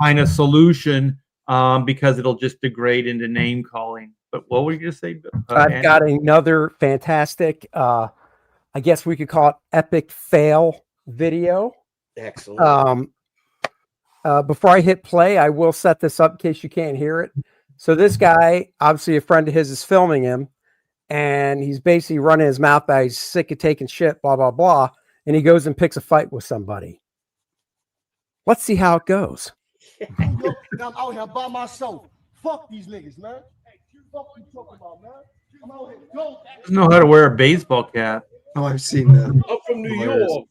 kind of solution because it'll just degrade into name calling. But what were you going to say? I've got another fantastic, I guess we could call it epic fail video. Excellent. Before I hit play, I will set this up in case you can't hear it. So this guy, obviously a friend of his, is filming him. And he's basically running his mouth out. He's sick of taking shit, blah, blah, blah. And he goes and picks a fight with somebody. Let's see how it goes. I'm out here by myself. Fuck these niggas, man. Hey, fuck you talking about, man? I'm out here. Doesn't know how to wear a baseball cap. Oh, I've seen that. I'm from New York.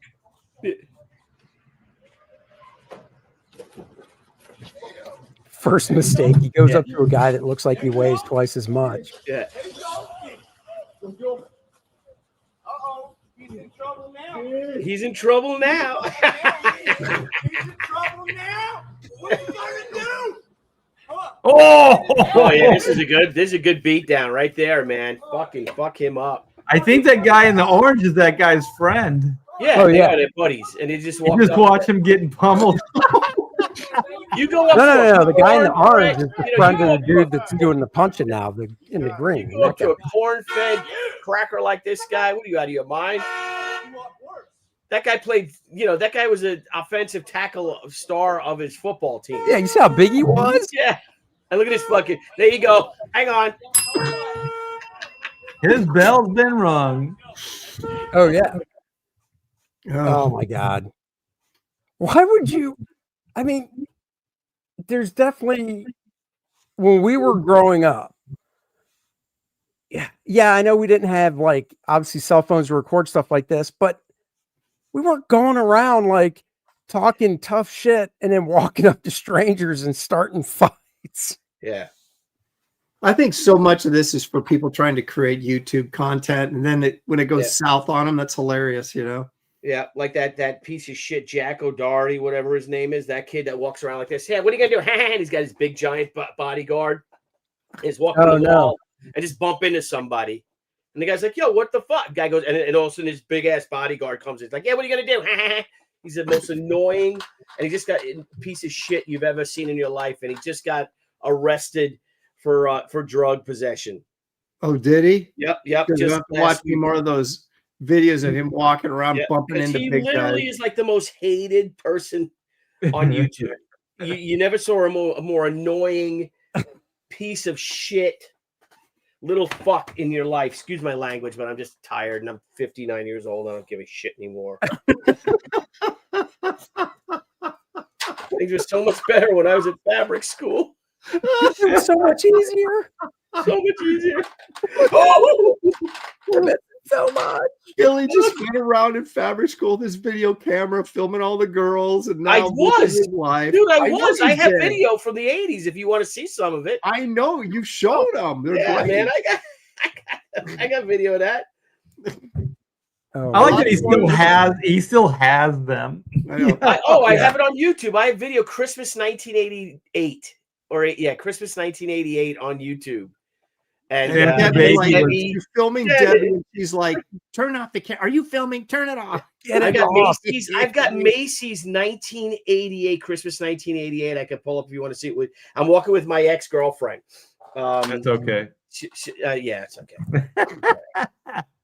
First mistake. He goes up to a guy that looks like he weighs twice as much. Yeah. Uh-oh. He's in trouble now. He's in trouble now. He's in trouble now. What are you gonna do? Oh yeah, this is a good beat down right there, man. Fuck him up. I think that guy in the orange is that guy's friend. Yeah, they're buddies, and he just watch him getting pummeled. You go up. No. The guy in the orange is the friend of the dude that's doing the punching now. In the green. You go up to a corn-fed cracker like this guy. What are you, out of your mind? That guy played. That guy was an offensive tackle star of his football team. Yeah, you see how big he was? Yeah. And look at this fucking. There you go. Hang on. His bell's been rung. Oh yeah. Oh my God. Why would you? I mean, there's definitely, when we were growing up, yeah, I know we didn't have obviously cell phones to record stuff like this, but we weren't going around talking tough shit and then walking up to strangers and starting fights. Yeah. I think so much of this is for people trying to create YouTube content, and then when it goes south on them, that's hilarious, Yeah, like that piece of shit, Jack O'Doherty, whatever his name is, that kid that walks around like this. Yeah, what are you gonna do? And he's got his big giant bodyguard. He's walking the wall and just bump into somebody. And the guy's like, yo, what the fuck? Guy goes, and all of a sudden his big ass bodyguard comes in. It's like, yeah, what are you gonna do? He's the most annoying, and he just got a piece of shit you've ever seen in your life, and he just got arrested for drug possession. Oh, did he? Yep. Just watch me more of those videos of him walking around bumping into big guys. He literally is like the most hated person on YouTube. you never saw a more annoying piece of shit little fuck in your life. Excuse my language, but I'm just tired and I'm 59 years old. I don't give a shit anymore. Things were so much better when I was at fabric school. It's so much easier. So much easier. So much. Billy just went around in fabric school with his video camera, filming all the girls, and now living his life. Dude, I know was. you I have did. video from the 80s if you want to see some of it. I know you showed them. They're Yeah, great. man. I got video of that. Oh, I like that he still has them. I know. I have it on YouTube. I have video Christmas 1988 Christmas 1988 on YouTube. And Debbie, like, Debbie, you're filming Debbie, and she's like, "Turn off the camera. Are you filming? Turn it off." I've got Macy's. I've got Macy's 1988 Christmas 1988. I can pull up if you want to see it. I'm walking with my ex-girlfriend. That's okay. Yeah, it's okay.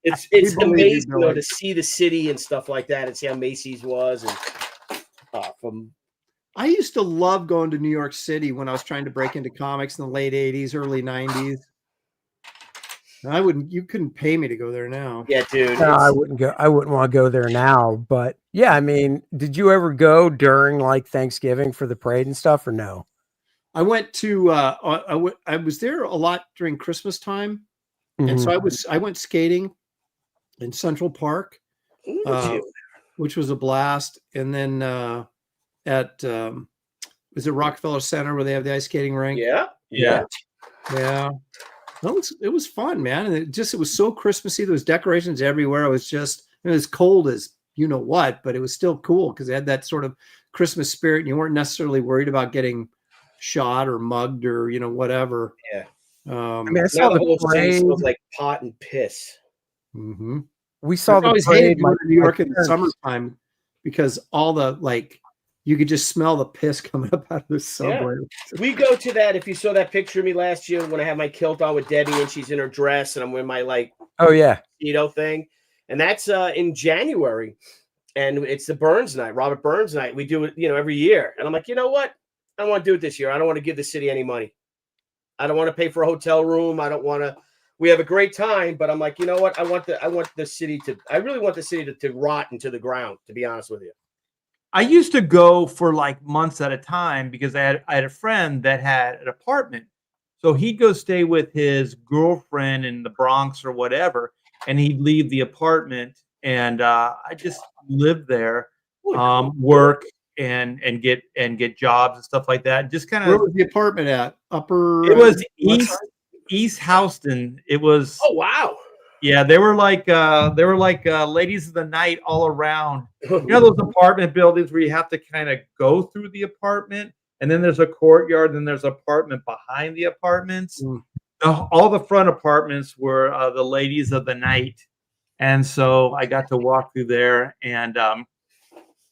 It's amazing though to see the city and stuff like that, and see how Macy's was. And I used to love going to New York City when I was trying to break into comics in the late 80s, early 90s. You couldn't pay me to go there now. Yeah, dude. No, I wouldn't go. I wouldn't want to go there now. But yeah, I mean, did you ever go during like Thanksgiving for the parade and stuff, or no? I went to I was there a lot during Christmas time, and so I went skating in Central Park, which was a blast. And then at was it Rockefeller Center where they have the ice skating rink? Yeah. It was fun, man. And it was so Christmassy. There was decorations everywhere. It was cold as you know what, but it was still cool because it had that sort of Christmas spirit. And you weren't necessarily worried about getting shot or mugged or whatever. Yeah. I mean, I saw the whole city parade. smells like pot and piss. Mm-hmm. We saw the always parade. hated going to New York in the summertime because all the you could just smell the piss coming up out of the subway. Yeah. We go to that. If you saw that picture of me last year when I had my kilt on with Debbie and she's in her dress and I'm wearing my thing, and that's in January, and it's the Burns night, Robert Burns night. We do it, every year, and I'm like, you know what? I don't want to do it this year. I don't want to give the city any money. I don't want to pay for a hotel room. I don't want to. We have a great time, but I'm like, you know what? I want the city to. I really want the city to rot into the ground. To be honest with you. I used to go for like months at a time because I had a friend that had an apartment. So he'd go stay with his girlfriend in the Bronx or whatever, and he'd leave the apartment, and I just lived there, work and get jobs and stuff like that. Just kind of. Where was the apartment at? Upper. It was East Houston. It was. Oh wow. Yeah, they were like ladies of the night all around. You know those apartment buildings where you have to kind of go through the apartment, and then there's a courtyard, and then there's an apartment behind the apartments. All the front apartments were the ladies of the night, and so I got to walk through there and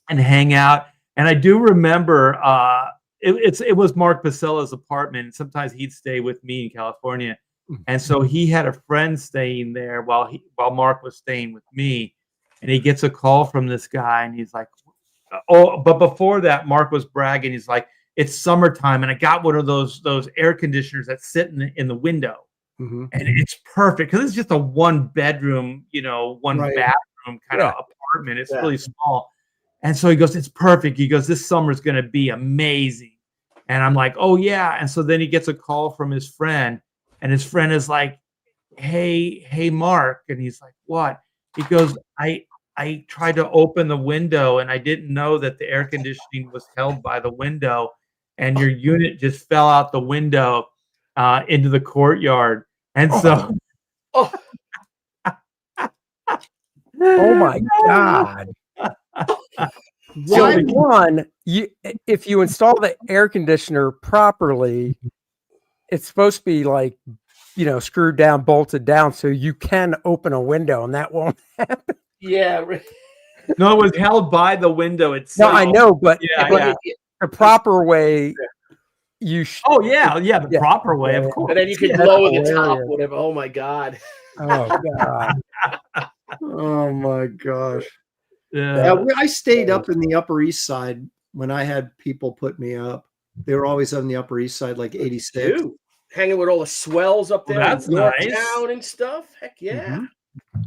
hang out. And I do remember it was Mark Pacella's apartment. Sometimes he'd stay with me in California. And so he had a friend staying there while Mark was staying with me, and he gets a call from this guy, and he's like, "Oh!" But before that, Mark was bragging. He's like, "It's summertime, and I got one of those air conditioners that sit in the window, and it's perfect because it's just a one bedroom, one bathroom kind of apartment. It's really small." And so he goes, "It's perfect." He goes, "This summer is going to be amazing," and I'm like, "Oh yeah!" And so then he gets a call from his friend. And his friend is like, hey, Mark. And he's like, what? He goes, I tried to open the window and I didn't know that the air conditioning was held by the window. And your unit just fell out the window into the courtyard. And so. Oh my God. So one, if you install the air conditioner properly, it's supposed to be like, screwed down, bolted down, so you can open a window, and that won't happen. Yeah. No, it was held by the window itself. No, I know, but the proper way, you should. Oh yeah, the proper way, of course. And then you can lower the top, whatever. Oh my God. Oh God. Oh my gosh. Yeah. I stayed up in the Upper East Side when I had people put me up. They were always on the Upper East Side, like 86. Dude, hanging with all the swells up there. That's nice. Down and stuff. Heck yeah.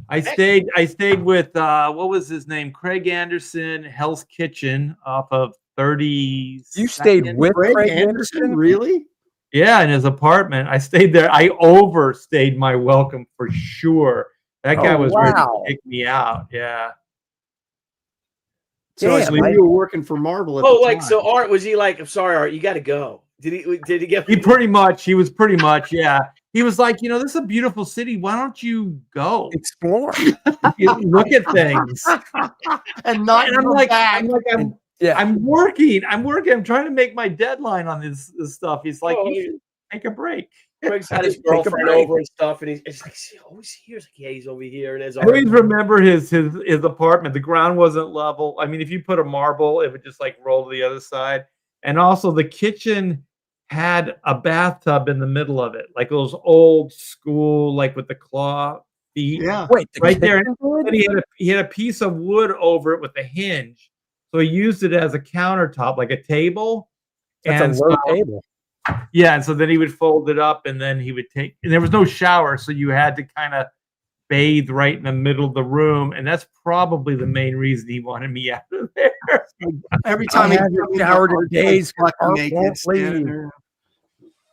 I stayed with what was his name? Craig Anderson, Hell's Kitchen off of 30. You stayed with Craig Anderson? Really? Yeah, in his apartment. I stayed there. I overstayed my welcome for sure. That guy was ready to kick me out. Yeah. So Damn, you were working for Marvel at Oh, the like time. so Art, was he like, I'm sorry, Art, you gotta go. Did he get He was pretty much, yeah. He was like, you know, this is a beautiful city. Why don't you go explore? Look at things. and not And I'm working. I'm trying to make my deadline on this stuff. He's like, you should take a break. Greg's had his girlfriend over and stuff, and he's like, oh, he's here. He's like, yeah, he's over here. And there's I always remember his apartment. The ground wasn't level. I mean, if you put a marble, it would just like roll to the other side. And also the kitchen had a bathtub in the middle of it, like those old school, like with the claw feet. Yeah. Wait, right there. And he had a piece of wood over it with a hinge. So he used it as a countertop, like a table. That's a low table. Yeah, and so then he would fold it up, and then he would take. And there was no shower, so you had to kind of bathe right in the middle of the room, and that's probably the main reason he wanted me out of there. Every time he showered in days,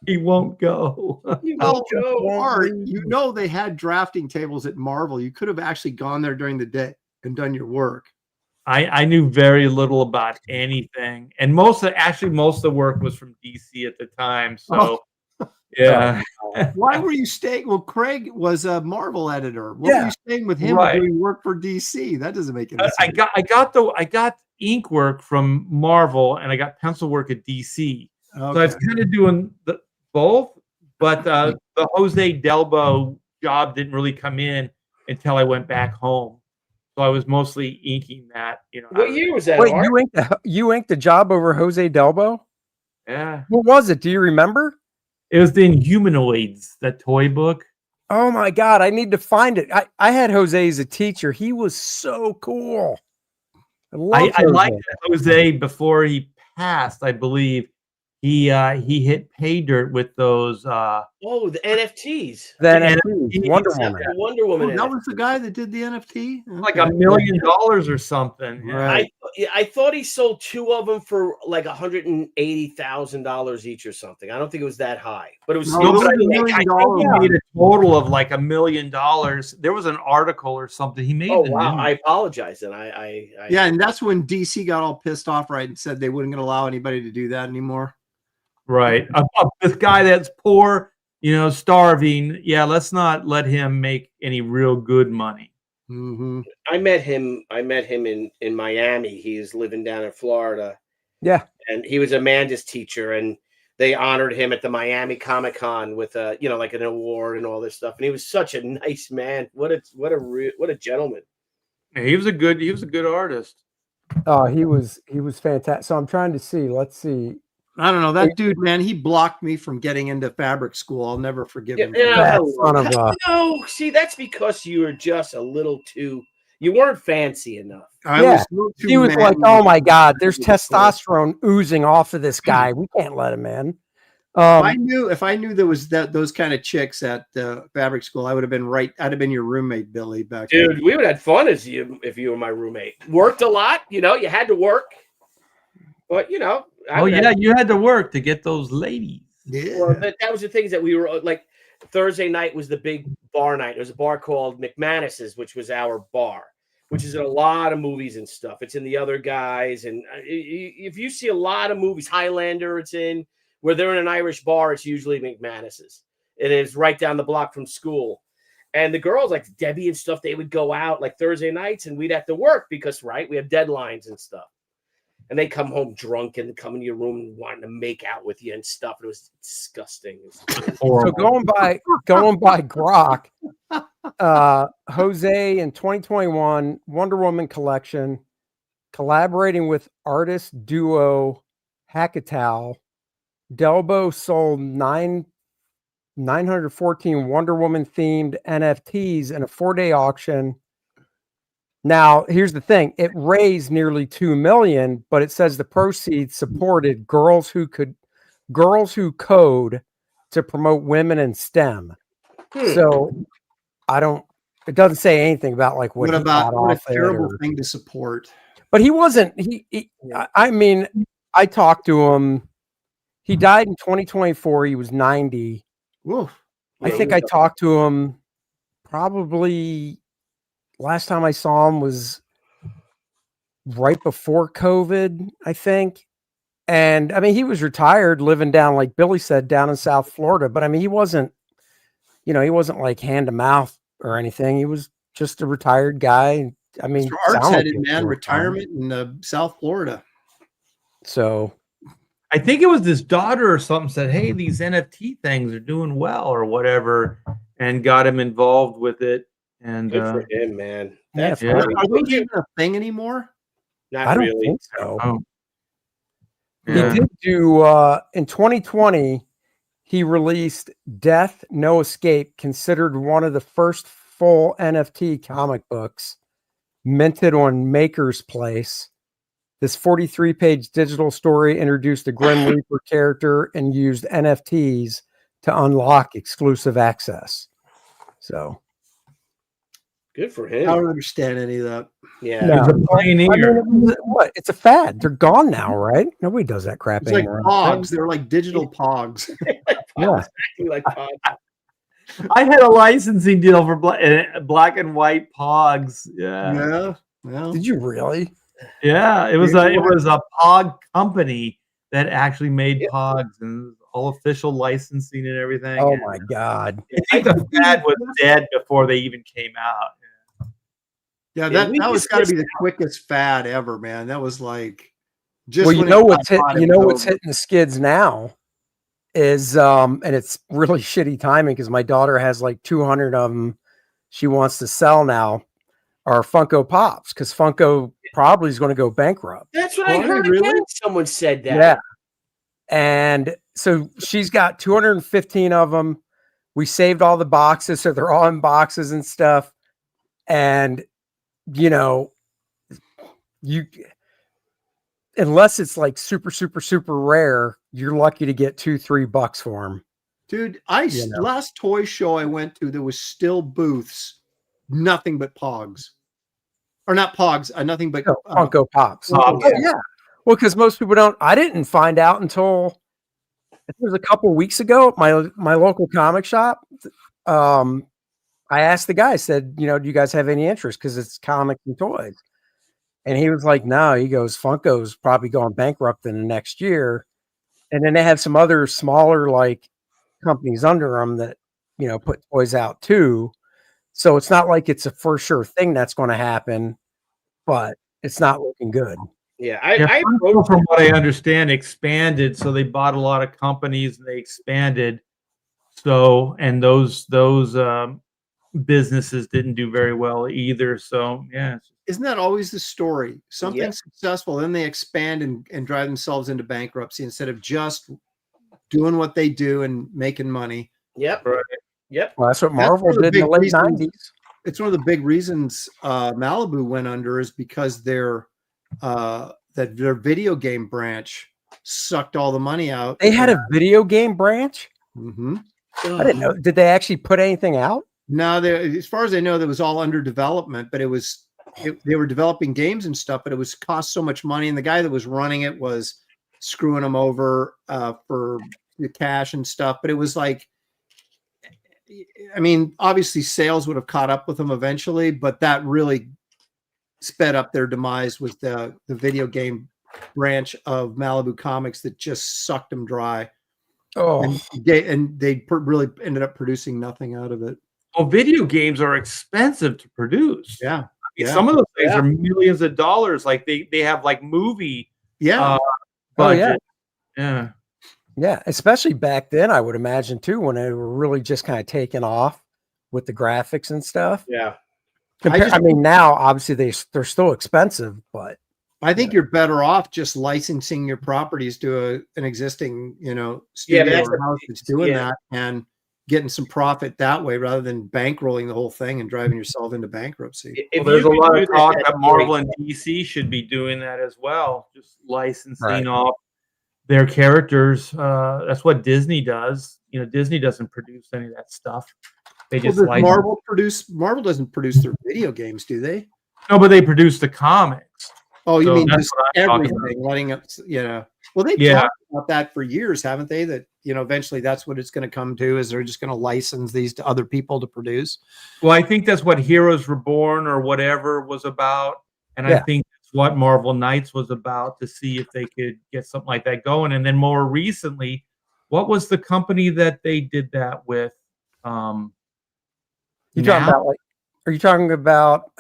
he won't go. Art, you know they had drafting tables at Marvel. You could have actually gone there during the day and done your work. I knew very little about anything, and most of the work was from DC at the time. So, yeah. Why were you staying? Well, Craig was a Marvel editor. Why were you staying with him doing work for DC? That doesn't make any sense. I got ink work from Marvel, and I got pencil work at DC. Okay. So I was kind of doing both, but the Jose Delbo job didn't really come in until I went back home. So I was mostly inking that. You know, what year was that? Wait, you inked the job over Jose Delbo? Yeah. What was it? Do you remember? It was the Inhumanoids, that toy book. Oh my God, I need to find it. I had Jose as a teacher. He was so cool. I liked Jose before he passed, I believe. He hit pay dirt with those the NFTs. The NFTs. Wonder Woman. That was the guy that did the NFT? Like $1 million or something. Right. I thought he sold 2 of them for like $180,000 each or something. I don't think it was that high, but it was I think he made a total of like $1 million. There was an article or something he made. Oh wow! I apologize, and yeah, and that's when DC got all pissed off, right, and said they wouldn't allow anybody to do that anymore. Right. This guy that's poor, you know, starving. Yeah, let's not let him make any real good money. Mm-hmm. I met him in Miami. He's living down in Florida. Yeah. And he was Amanda's teacher, and they honored him at the Miami Comic-Con with like an award and all this stuff. And he was such a nice man. What a gentleman. Yeah, he was a good artist. Oh, he was fantastic. So I'm trying to see. Let's see. I don't know. That dude, man, he blocked me from getting into fabric school. I'll never forgive him. No, see, that's because you were just a little too. You weren't fancy enough. He was like, "Oh my God, there's testosterone oozing off of this guy. We can't let him in." If I knew there was those kind of chicks at fabric school, I would have been right. I'd have been your roommate, Billy. Back dude, then. We would have had fun if you were my roommate. Worked a lot, you had to work, but you had to work to get those ladies. Yeah, well, that was the things that we were like. Thursday night was the big bar night. There was a bar called McManus's, which was our bar, which is in a lot of movies and stuff. It's in The Other Guys, and if you see a lot of movies, Highlander, it's in. Where they're in an Irish bar, it's usually McManus's. It is right down the block from school. And the girls, like Debbie and stuff, they would go out like Thursday nights, and we'd have to work because, we have deadlines and stuff. And they come home drunk and come in your room and wanting to make out with you and stuff. It was disgusting. So going by Grok, Jose in 2021 Wonder Woman collection, collaborating with artist duo Hackatow. Delbo sold 914 Wonder Woman themed NFTs in a 4-day auction. Now, here's the thing. It raised nearly $2 million, but it says the proceeds supported girls who code to promote women in STEM. So it doesn't say anything about like what a terrible thing to support. But he wasn't, I mean, I talked to him. He died in 2024. He was 90. Woof. I think I talked to him probably last time I saw him was right before COVID, I think. And I mean, he was retired, living down, like Billy said, down in South Florida. But I mean, he wasn't like hand to mouth or anything. He was just a retired guy. I mean, Mr. Art's sounded headed, like man, he was retirement in South Florida. So I think it was his daughter or something said, "Hey, these NFT things are doing well," or whatever, and got him involved with it. And Good for him, man. That's Yeah, great. Are those even a thing anymore? Not I don't really. think so. Oh. He Yeah. did do in 2020. He released Death No Escape, considered one of the first full NFT comic books, minted on Maker's Place. This 43-page digital story introduced the Grim Reaper character and used NFTs to unlock exclusive access. So Good for I him. don't understand any of that. Yeah. No. He's a pioneer. I mean, what? It's a fad. They're gone now, right? Nobody does that crap It's like anymore. pogs. They're like digital pogs. Yeah. Acting like Todd. I had a licensing deal for black and white Pogs. Yeah, Yeah. Well, Did you really? yeah. It was a Pog company that actually made Pogs and all official licensing and everything. Oh And my God. I think the fad was dead before they even came out. yeah, Yeah, that we was just got to missed be the quickest fad ever, man. That was like just Well, you when know it what's got hot, you it know was what's over. hitting the skids now is and it's really shitty timing because my daughter has like 200 of them she wants to sell now are Funko Pops because Funko probably is going to go bankrupt. That's what Oh, I are they heard really? again. Someone said that. Yeah. And so she's got 215 of them. We saved all the boxes, so they're all in boxes and stuff. And you unless it's like super, super, super rare, you're lucky to get $2-3 for them. Dude, know. last toy show I went to, there was still booths, nothing but Pogs. Or not Pogs, nothing but Funko Pops. Funko Oh, yeah. Well, because most people don't. I didn't find out until it was a couple weeks ago at my local comic shop. I asked the guy, I said, do you guys have any interest? Because it's comics and toys. And he was like, no. He goes, Funko's probably going bankrupt in the next year. And then they have some other smaller like companies under them that put toys out too. So it's not like it's a for sure thing that's going to happen, but it's not looking good. Yeah. Funko, from what I understand, expanded. So they bought a lot of companies and they expanded. So, and those businesses didn't do very well either. So, yeah. Isn't that always the story? Something Yep. successful, then they expand and drive themselves into bankruptcy instead of just doing what they do and making money. Yep. Right. Yep. Well, that's what That's Marvel one of the did in the big late reasons- 90s. It's one of the big reasons Malibu went under is because their video game branch sucked all the money out. They had a video game branch? Mm-hmm. I didn't know. Did they actually put anything out? No, as far as I know, that was all under development, but they were developing games and stuff, but it was cost so much money. And the guy that was running it was screwing them over for the cash and stuff. But it was like, I mean, obviously sales would have caught up with them eventually, but that really sped up their demise with the video game branch of Malibu Comics that just sucked them dry. Oh, And they really ended up producing nothing out of it. Well, video games are expensive to produce. Yeah. I mean, Yeah. some of those things are millions of dollars. Like they have like movie Yeah. budget. Yeah. yeah. Especially back then, I would imagine too, when they were really just kind of taking off with the graphics and stuff. Yeah. I mean, now obviously they're still expensive, but I think you're better off just licensing your properties to an existing, studio that's or house that's doing that and getting some profit that way rather than bankrolling the whole thing and driving yourself into bankruptcy. Well, there's a lot of talk that Marvel and DC should be doing that as well, just licensing off their characters. That's what Disney does. Disney doesn't produce any of that stuff. They just Marvel doesn't produce their video games, do they? No, but they produce the comics. Oh, you So mean that's just what I'm talking everything, letting up, Well, they've Yeah. talked about that for years, haven't they? That, eventually that's what it's going to come to, is they're just going to license these to other people to produce. Well, I think that's what Heroes Reborn or whatever was about. And I Yeah. think that's what Marvel Knights was about, to see if they could get something like that going. And then more recently, what was the company that they did that with? You talking about are you talking about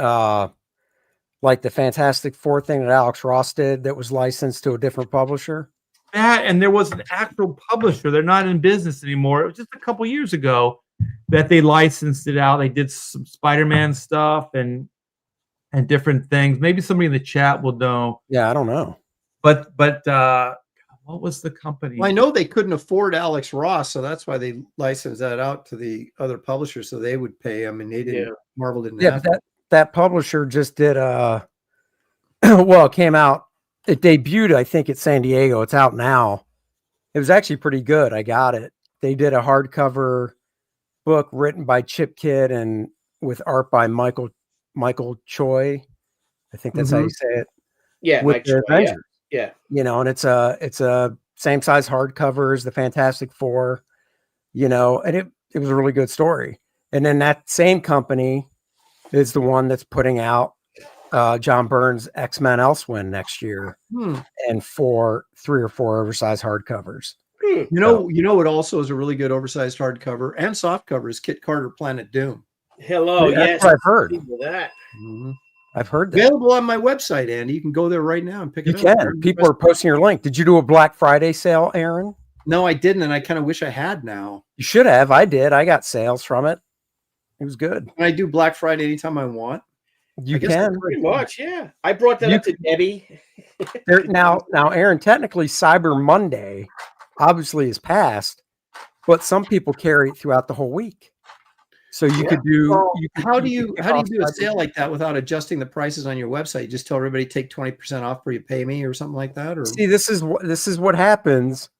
like the Fantastic Four thing that Alex Ross did that was licensed to a different publisher? That, and there was an actual publisher. They're not in business anymore. It was just a couple years ago that they licensed it out. They did some Spider-Man stuff and different things. Maybe somebody in the chat will know. Yeah, I don't know. But what was the company? Well, I know they couldn't afford Alex Ross, so that's why they licensed that out to the other publishers, so they would pay him, and they didn't. Yeah. Marvel didn't. Yeah, have but that publisher just did well, it came out. It debuted, I think, at San Diego. It's out now. It was actually pretty good. I got it. They did a hardcover book written by Chip Kidd and with art by Michael Choi. I think that's how you say it. Yeah, with Mike the Choi, Avengers. yeah. And it's a same size hardcover as the Fantastic Four, and it was a really good story. And then that same company is the one that's putting out John Byrne's X-Men Elsewhere next year, and 3 or 4 oversized hardcovers. You know what also is a really good oversized hardcover and softcover is Kit Carter Planet Doom. Hello, That's yes, what I've heard. That. I've heard that. Available on my website, Andy. You can go there right now and pick You it up. can. People are posting your link. Did you do a Black Friday sale, Aaron? No, I didn't, and I kind of wish I had now. You should have. I did. I got sales from it. It was good. Can I do Black Friday anytime I want? You can. Pretty much, yeah. I brought that up to Debbie. Now, Aaron, technically Cyber Monday obviously is past, but some people carry it throughout the whole week. So you could do. Well, you could, how do you do a Cyber sale like that without adjusting the prices on your website? You just tell everybody take 20% off before you pay me or something like that? Or See, this is what happens.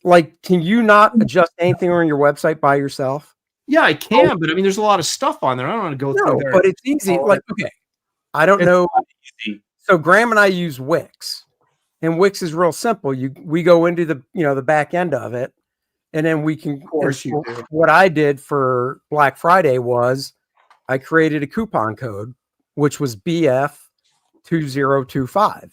Like, can you not adjust anything on your website by yourself? yeah, I can, but I mean, there's a lot of stuff on there. I don't want to go No, through there. but it's easy. Like, okay, I don't know. So Graham and I use Wix, and Wix is real simple. We go into the the back end of it, and then we can. Of course you do. What I did for Black Friday was I created a coupon code, which was BF2025.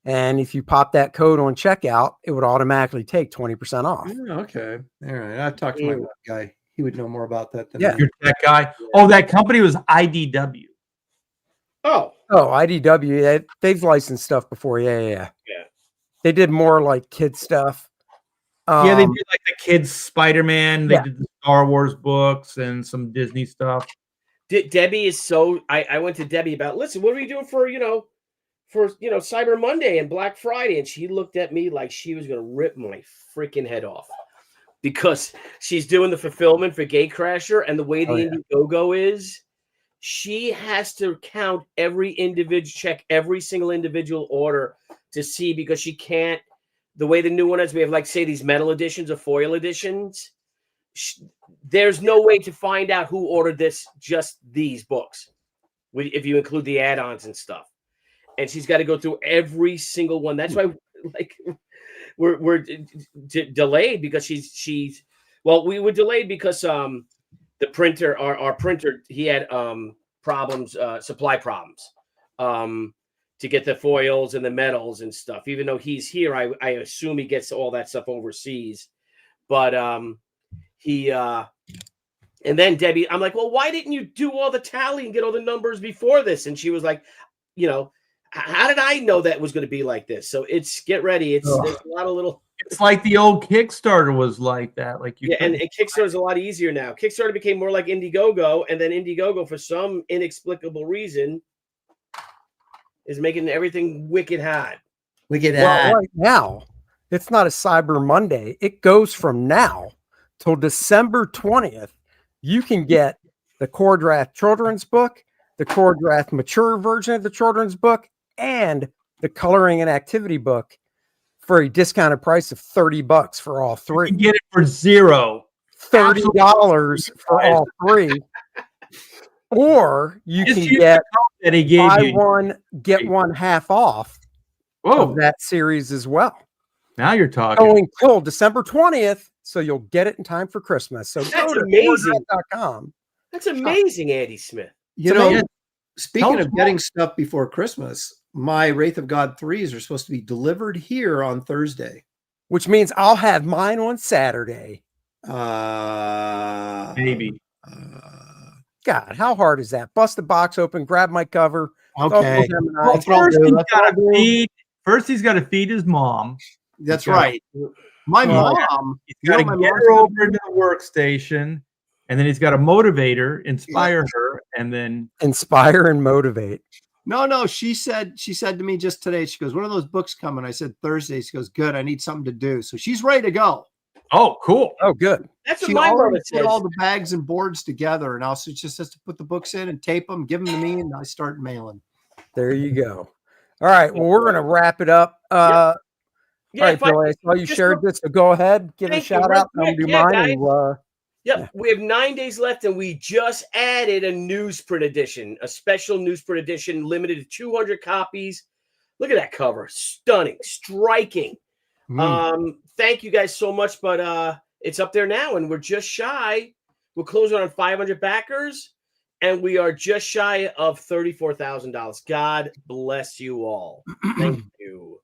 And if you pop that code on checkout, it would automatically take 20% off. Yeah, okay. All right. I've talked to my web guy. He would know more about that than Yeah. me. You're that guy. Oh, that company was IDW. Oh, IDW, they've licensed stuff before. Yeah. They did more like kid stuff. Yeah, they did like the kids Spider-Man. They Yeah. did the Star Wars books and some Disney stuff. Debbie is so. I went to Debbie about. Listen, what are we doing for Cyber Monday and Black Friday? And she looked at me like she was going to rip my freaking head off, because she's doing the fulfillment for Gatecrasher, and the way the Indiegogo is, she has to count check every single individual order to see, because she can't. The way the new one is, we have, like, say, these metal editions or foil editions. There's no way to find out who ordered just these books, if you include the add-ons and stuff. And she's got to go through every single one. That's why, like, we're delayed, because she's we were delayed because the printer, our printer, he had problems, supply problems, to get the foils and the metals and stuff. Even though he's here, I assume he gets all that stuff overseas. But and then Debbie, I'm like, well, why didn't you do all the tally and get all the numbers before this? And she was like, how did I know that was going to be like this? So get ready. There's a lot of little. It's like the old Kickstarter was like that. Like and Kickstarter is a lot easier now. Kickstarter became more like Indiegogo, and then Indiegogo, for some inexplicable reason, is making everything wicked hard. Well, right now, it's not a Cyber Monday. It goes from now till December 20th. You can get the Kor-Drath children's book, the Kor-Drath mature version of the children's book, and the coloring and activity book for a discounted price of $30 for all three. You can get it for $0. $30 for all three. Or you can get buy one, get one half off of that series as well. Now you're talking. Going till December 20th, so you'll get it in time for Christmas. So That's go to amazing. Kor-Drath.com. That's amazing, Andy Smith. You know, Yeah. speaking of getting stuff before Christmas, my Wraith of God 3s are supposed to be delivered here on Thursday. Which means I'll have mine on Saturday. Maybe. God, how hard is that? Bust the box open, grab my cover. Okay. Well, first he's got to feed his mom. That's right. My mom. He's got to get her over into the workstation, and then he's got to motivate her, inspire her, and then inspire and motivate. No, she said to me just today, she goes, "When are those books coming?" I said, "Thursday." She goes, "Good, I need something to do." So she's ready to go. Oh, cool. Oh, good. That's what She my already brother put says. all the bags and boards together, and now she just has to put the books in and tape them, give them to me, and I start mailing. There you go. All right. Well, we're gonna wrap it up. All right, Bill, I saw you shared this, so go ahead, give a shout out. I'm do mine. And, we have 9 days left, and we just added a newsprint edition, a special newsprint edition, limited to 200 copies. Look at that cover. Stunning, striking. Thank you guys so much, but it's up there now, and we're just shy. We're closing on 500 backers, and we are just shy of $34,000. God bless you all. Thank you.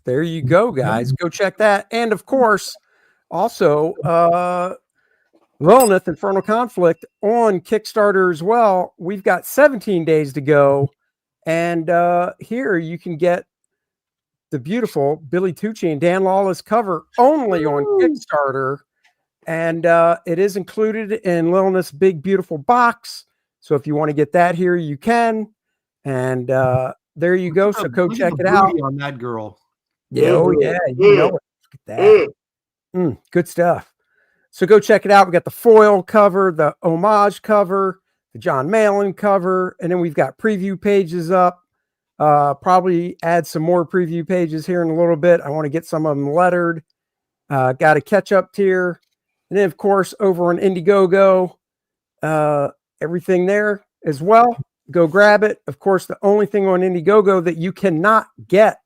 There you go, guys. Go check that. And of course, also LILINETH Infernal Conflict on Kickstarter as well. We've got 17 days to go. And here you can get the beautiful Billy Tucci and Dan Lawlis cover only on Kickstarter. And it is included in LILINETH's big, beautiful box. So if you want to get that here, you can. And there you go. So go check it out. On that girl. Yeah, oh yeah, you know it. Look at that. Good stuff. So go check it out. We got the foil cover, the homage cover, the John Malin cover, and then we've got preview pages up. Probably add some more preview pages here in a little bit. I want to get some of them lettered. Got a catch-up tier. And then, of course, over on Indiegogo, everything there as well. Go grab it. Of course, the only thing on Indiegogo that you cannot get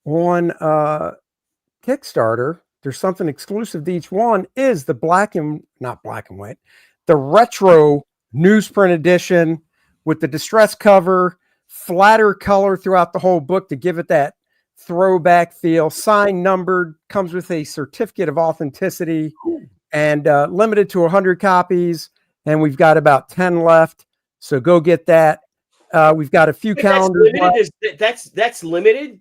on Kickstarter, there's something exclusive to each one, is the not black and white, the retro newsprint edition with the distress cover, flatter color throughout the whole book to give it that throwback feel, signed, numbered, comes with a certificate of authenticity, and limited to 100 copies. And we've got about 10 left. So go get that. We've got a few calendars. That's limited.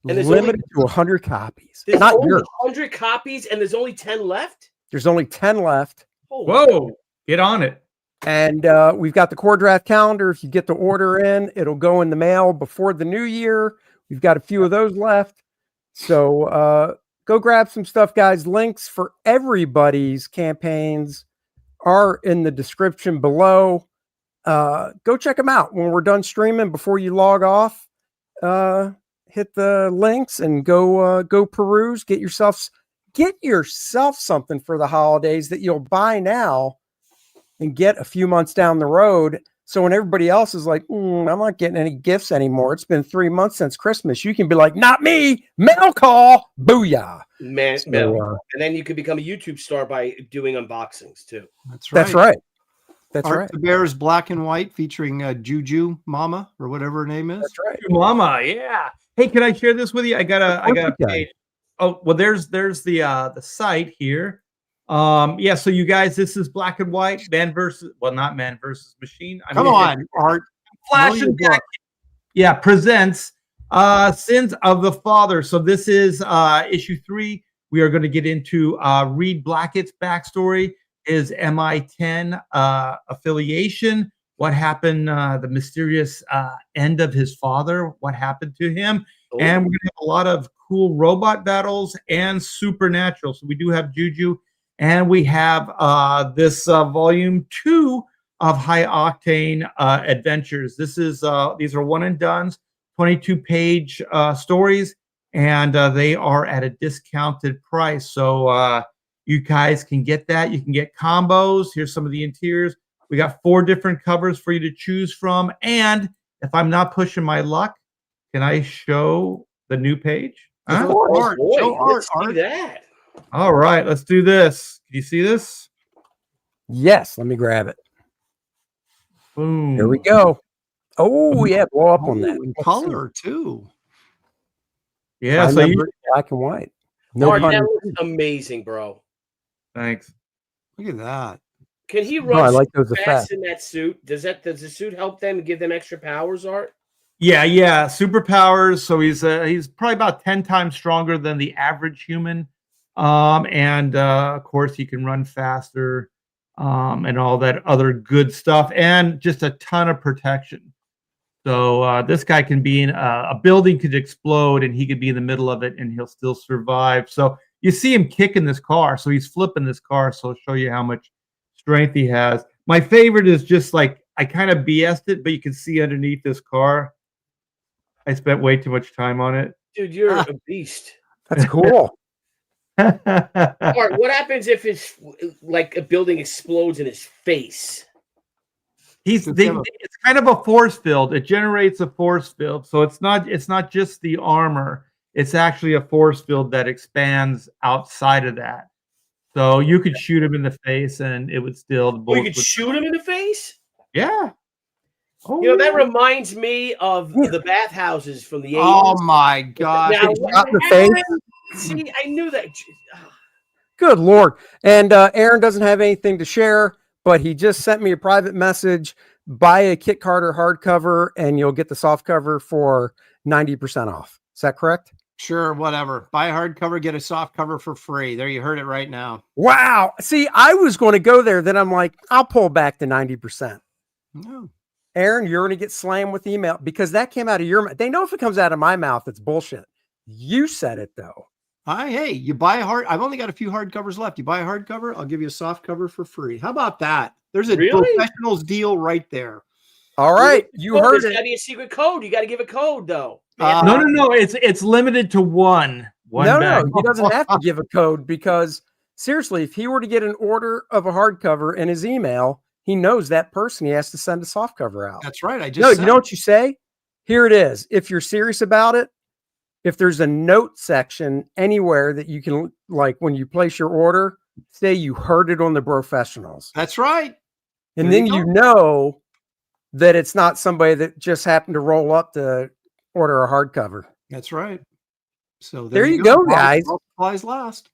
And there's limited to 100 copies. There's Not only yours. 100 copies, and there's only 10 left. There's only 10 left. Whoa, get on it. And we've got the Kor-Drath calendar. If you get the order in, it'll go in the mail before the new year. We've got a few of those left. So go grab some stuff, guys. Links for everybody's campaigns are in the description below. Go check them out when we're done streaming. Before you log off, hit the links and go peruse. Get yourself something for the holidays that you'll buy now and get a few months down the road. So when everybody else is like, I'm not getting any gifts anymore, it's been 3 months since Christmas, you can be like, not me, mail call, booyah. And then you could become a YouTube star by doing unboxings too. That's right. That's right. That's Art right. the Bear's Black and White featuring Juju Mama or whatever her name is. That's right. Mama, yeah. Hey, can I share this with you? I got a page. Oh, well, there's the site here. Yeah, so you guys, this is Black and White, not Man versus Machine. Come on, Art. Flash and Jack. Yeah, presents Sins of the Father. So this is issue 3. We are going to get into Reed Blackett's backstory, his MI10 affiliation, what happened, the mysterious end of his father, what happened to him. Oh. And we're going to have a lot of cool robot battles and supernatural. So we do have Juju, and we have this volume 2 of High Octane Adventures. These are one and dones, 22-page stories, and they are at a discounted price. So you guys can get that. You can get combos. Here's some of the interiors. We got 4 different covers for you to choose from. And if I'm not pushing my luck, Can I show the new page? Huh? Show art, boy, show art, let's see art. that. All right, let's do this. Can you see this? Yes, let me grab it. Boom. Here we go. Oh yeah, blow up on that. In Let's color too. see. Yeah, I so remember it black and white. No Art, pun that intended. looks amazing, bro. thanks. Look at that. Can he No, run I like super those fast effects. in that suit? Does the suit help them, give them extra powers, Art? Yeah, superpowers. So he's probably about 10 times stronger than the average human. And of course he can run faster, and all that other good stuff, and just a ton of protection. So this guy can be in a building could explode and he could be in the middle of it and he'll still survive. So you see him kicking this car. So he's flipping this car. So I'll show you how much strength he has. My favorite is just like, I kind of BS'd it, but you can see underneath this car. I spent way too much time on it. Dude, you're a beast. That's cool. Art, what happens if his like a building explodes in his face? It's kind of a force field. It generates a force field. So it's not just the armor. It's actually a force field that expands outside of that. So you could shoot him in the face and it would still the Oh, you bullets could would- shoot him in the face? Yeah. Oh, You know, that yeah. reminds me of the bathhouses from the 80s. Oh my God. Now, Shot in the face. see, I knew that. Good Lord. And Aaron doesn't have anything to share, but he just sent me a private message. Buy a Kit Carter hardcover and you'll get the soft cover for 90% off. Is that correct? Sure, whatever. Buy a hardcover, get a soft cover for free. There, you heard it right now. Wow. See, I was going to go there. Then I'm like, I'll pull back to 90%. No. Aaron, you're going to get slammed with email because that came out of your mouth. They know if it comes out of my mouth, it's bullshit. You said it though. Hey, you buy a I've only got a few hardcovers left. You buy a hardcover, I'll give you a soft cover for free. How about that? There's a Brofessionals deal right there. All right. You heard There's it. got to be a secret code. You got to give a code though. No. It's limited to one No, bag. he doesn't have to give a code because seriously, if he were to get an order of a hardcover in his email, he knows that person he has to send a soft cover out. That's right. No, you know what you say? Here it is. If you're serious about it, if there's a note section anywhere that you can, like when you place your order, say you heard it on the Brofessionals. That's right. And then you know that it's not somebody that just happened to roll up to order a hardcover. That's right. So there you go, guys. Supplies last.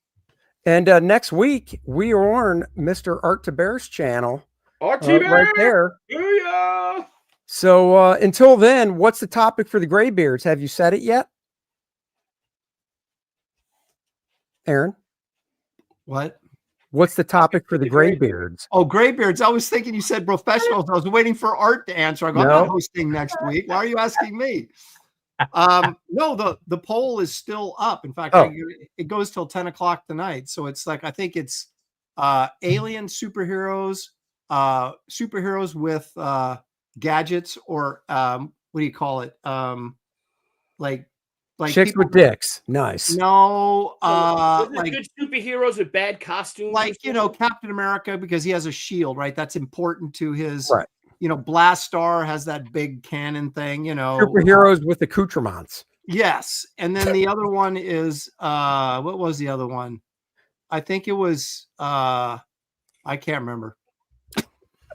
And next week, we are on Mr. Art to Bear's channel. Right there. Yeah. So until then, what's the topic for the Graybeards? Have you said it yet? Aaron? What? What's the topic for the Graybeards? Oh, Graybeards. I was thinking you said Brofessionals. I was waiting for Art to answer. I go, I'm not hosting next week. Why are you asking me? No, the poll is still up. In fact, it goes till 10 o'clock tonight. So it's like, I think it's alien superheroes, superheroes with gadgets, or what do you call it? Like chicks with dicks. Nice. No, like good superheroes with bad costumes. Like, Captain America, because he has a shield, right? That's important to his, Blast Star has that big cannon thing, Superheroes with accoutrements. Yes. And then the other one is, what was the other one? I think it was, I can't remember.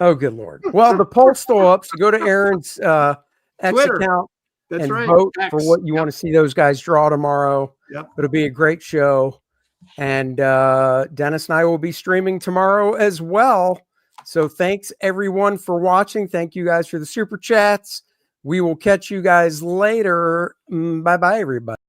Oh, good Lord. Well, the poll's still up. So go to Aaron's X account. That's and right. vote for what you want to see those guys draw tomorrow. Yep. It'll be a great show. And Dennis and I will be streaming tomorrow as well. So thanks everyone for watching. Thank you guys for the super chats. We will catch you guys later. Bye-bye, everybody.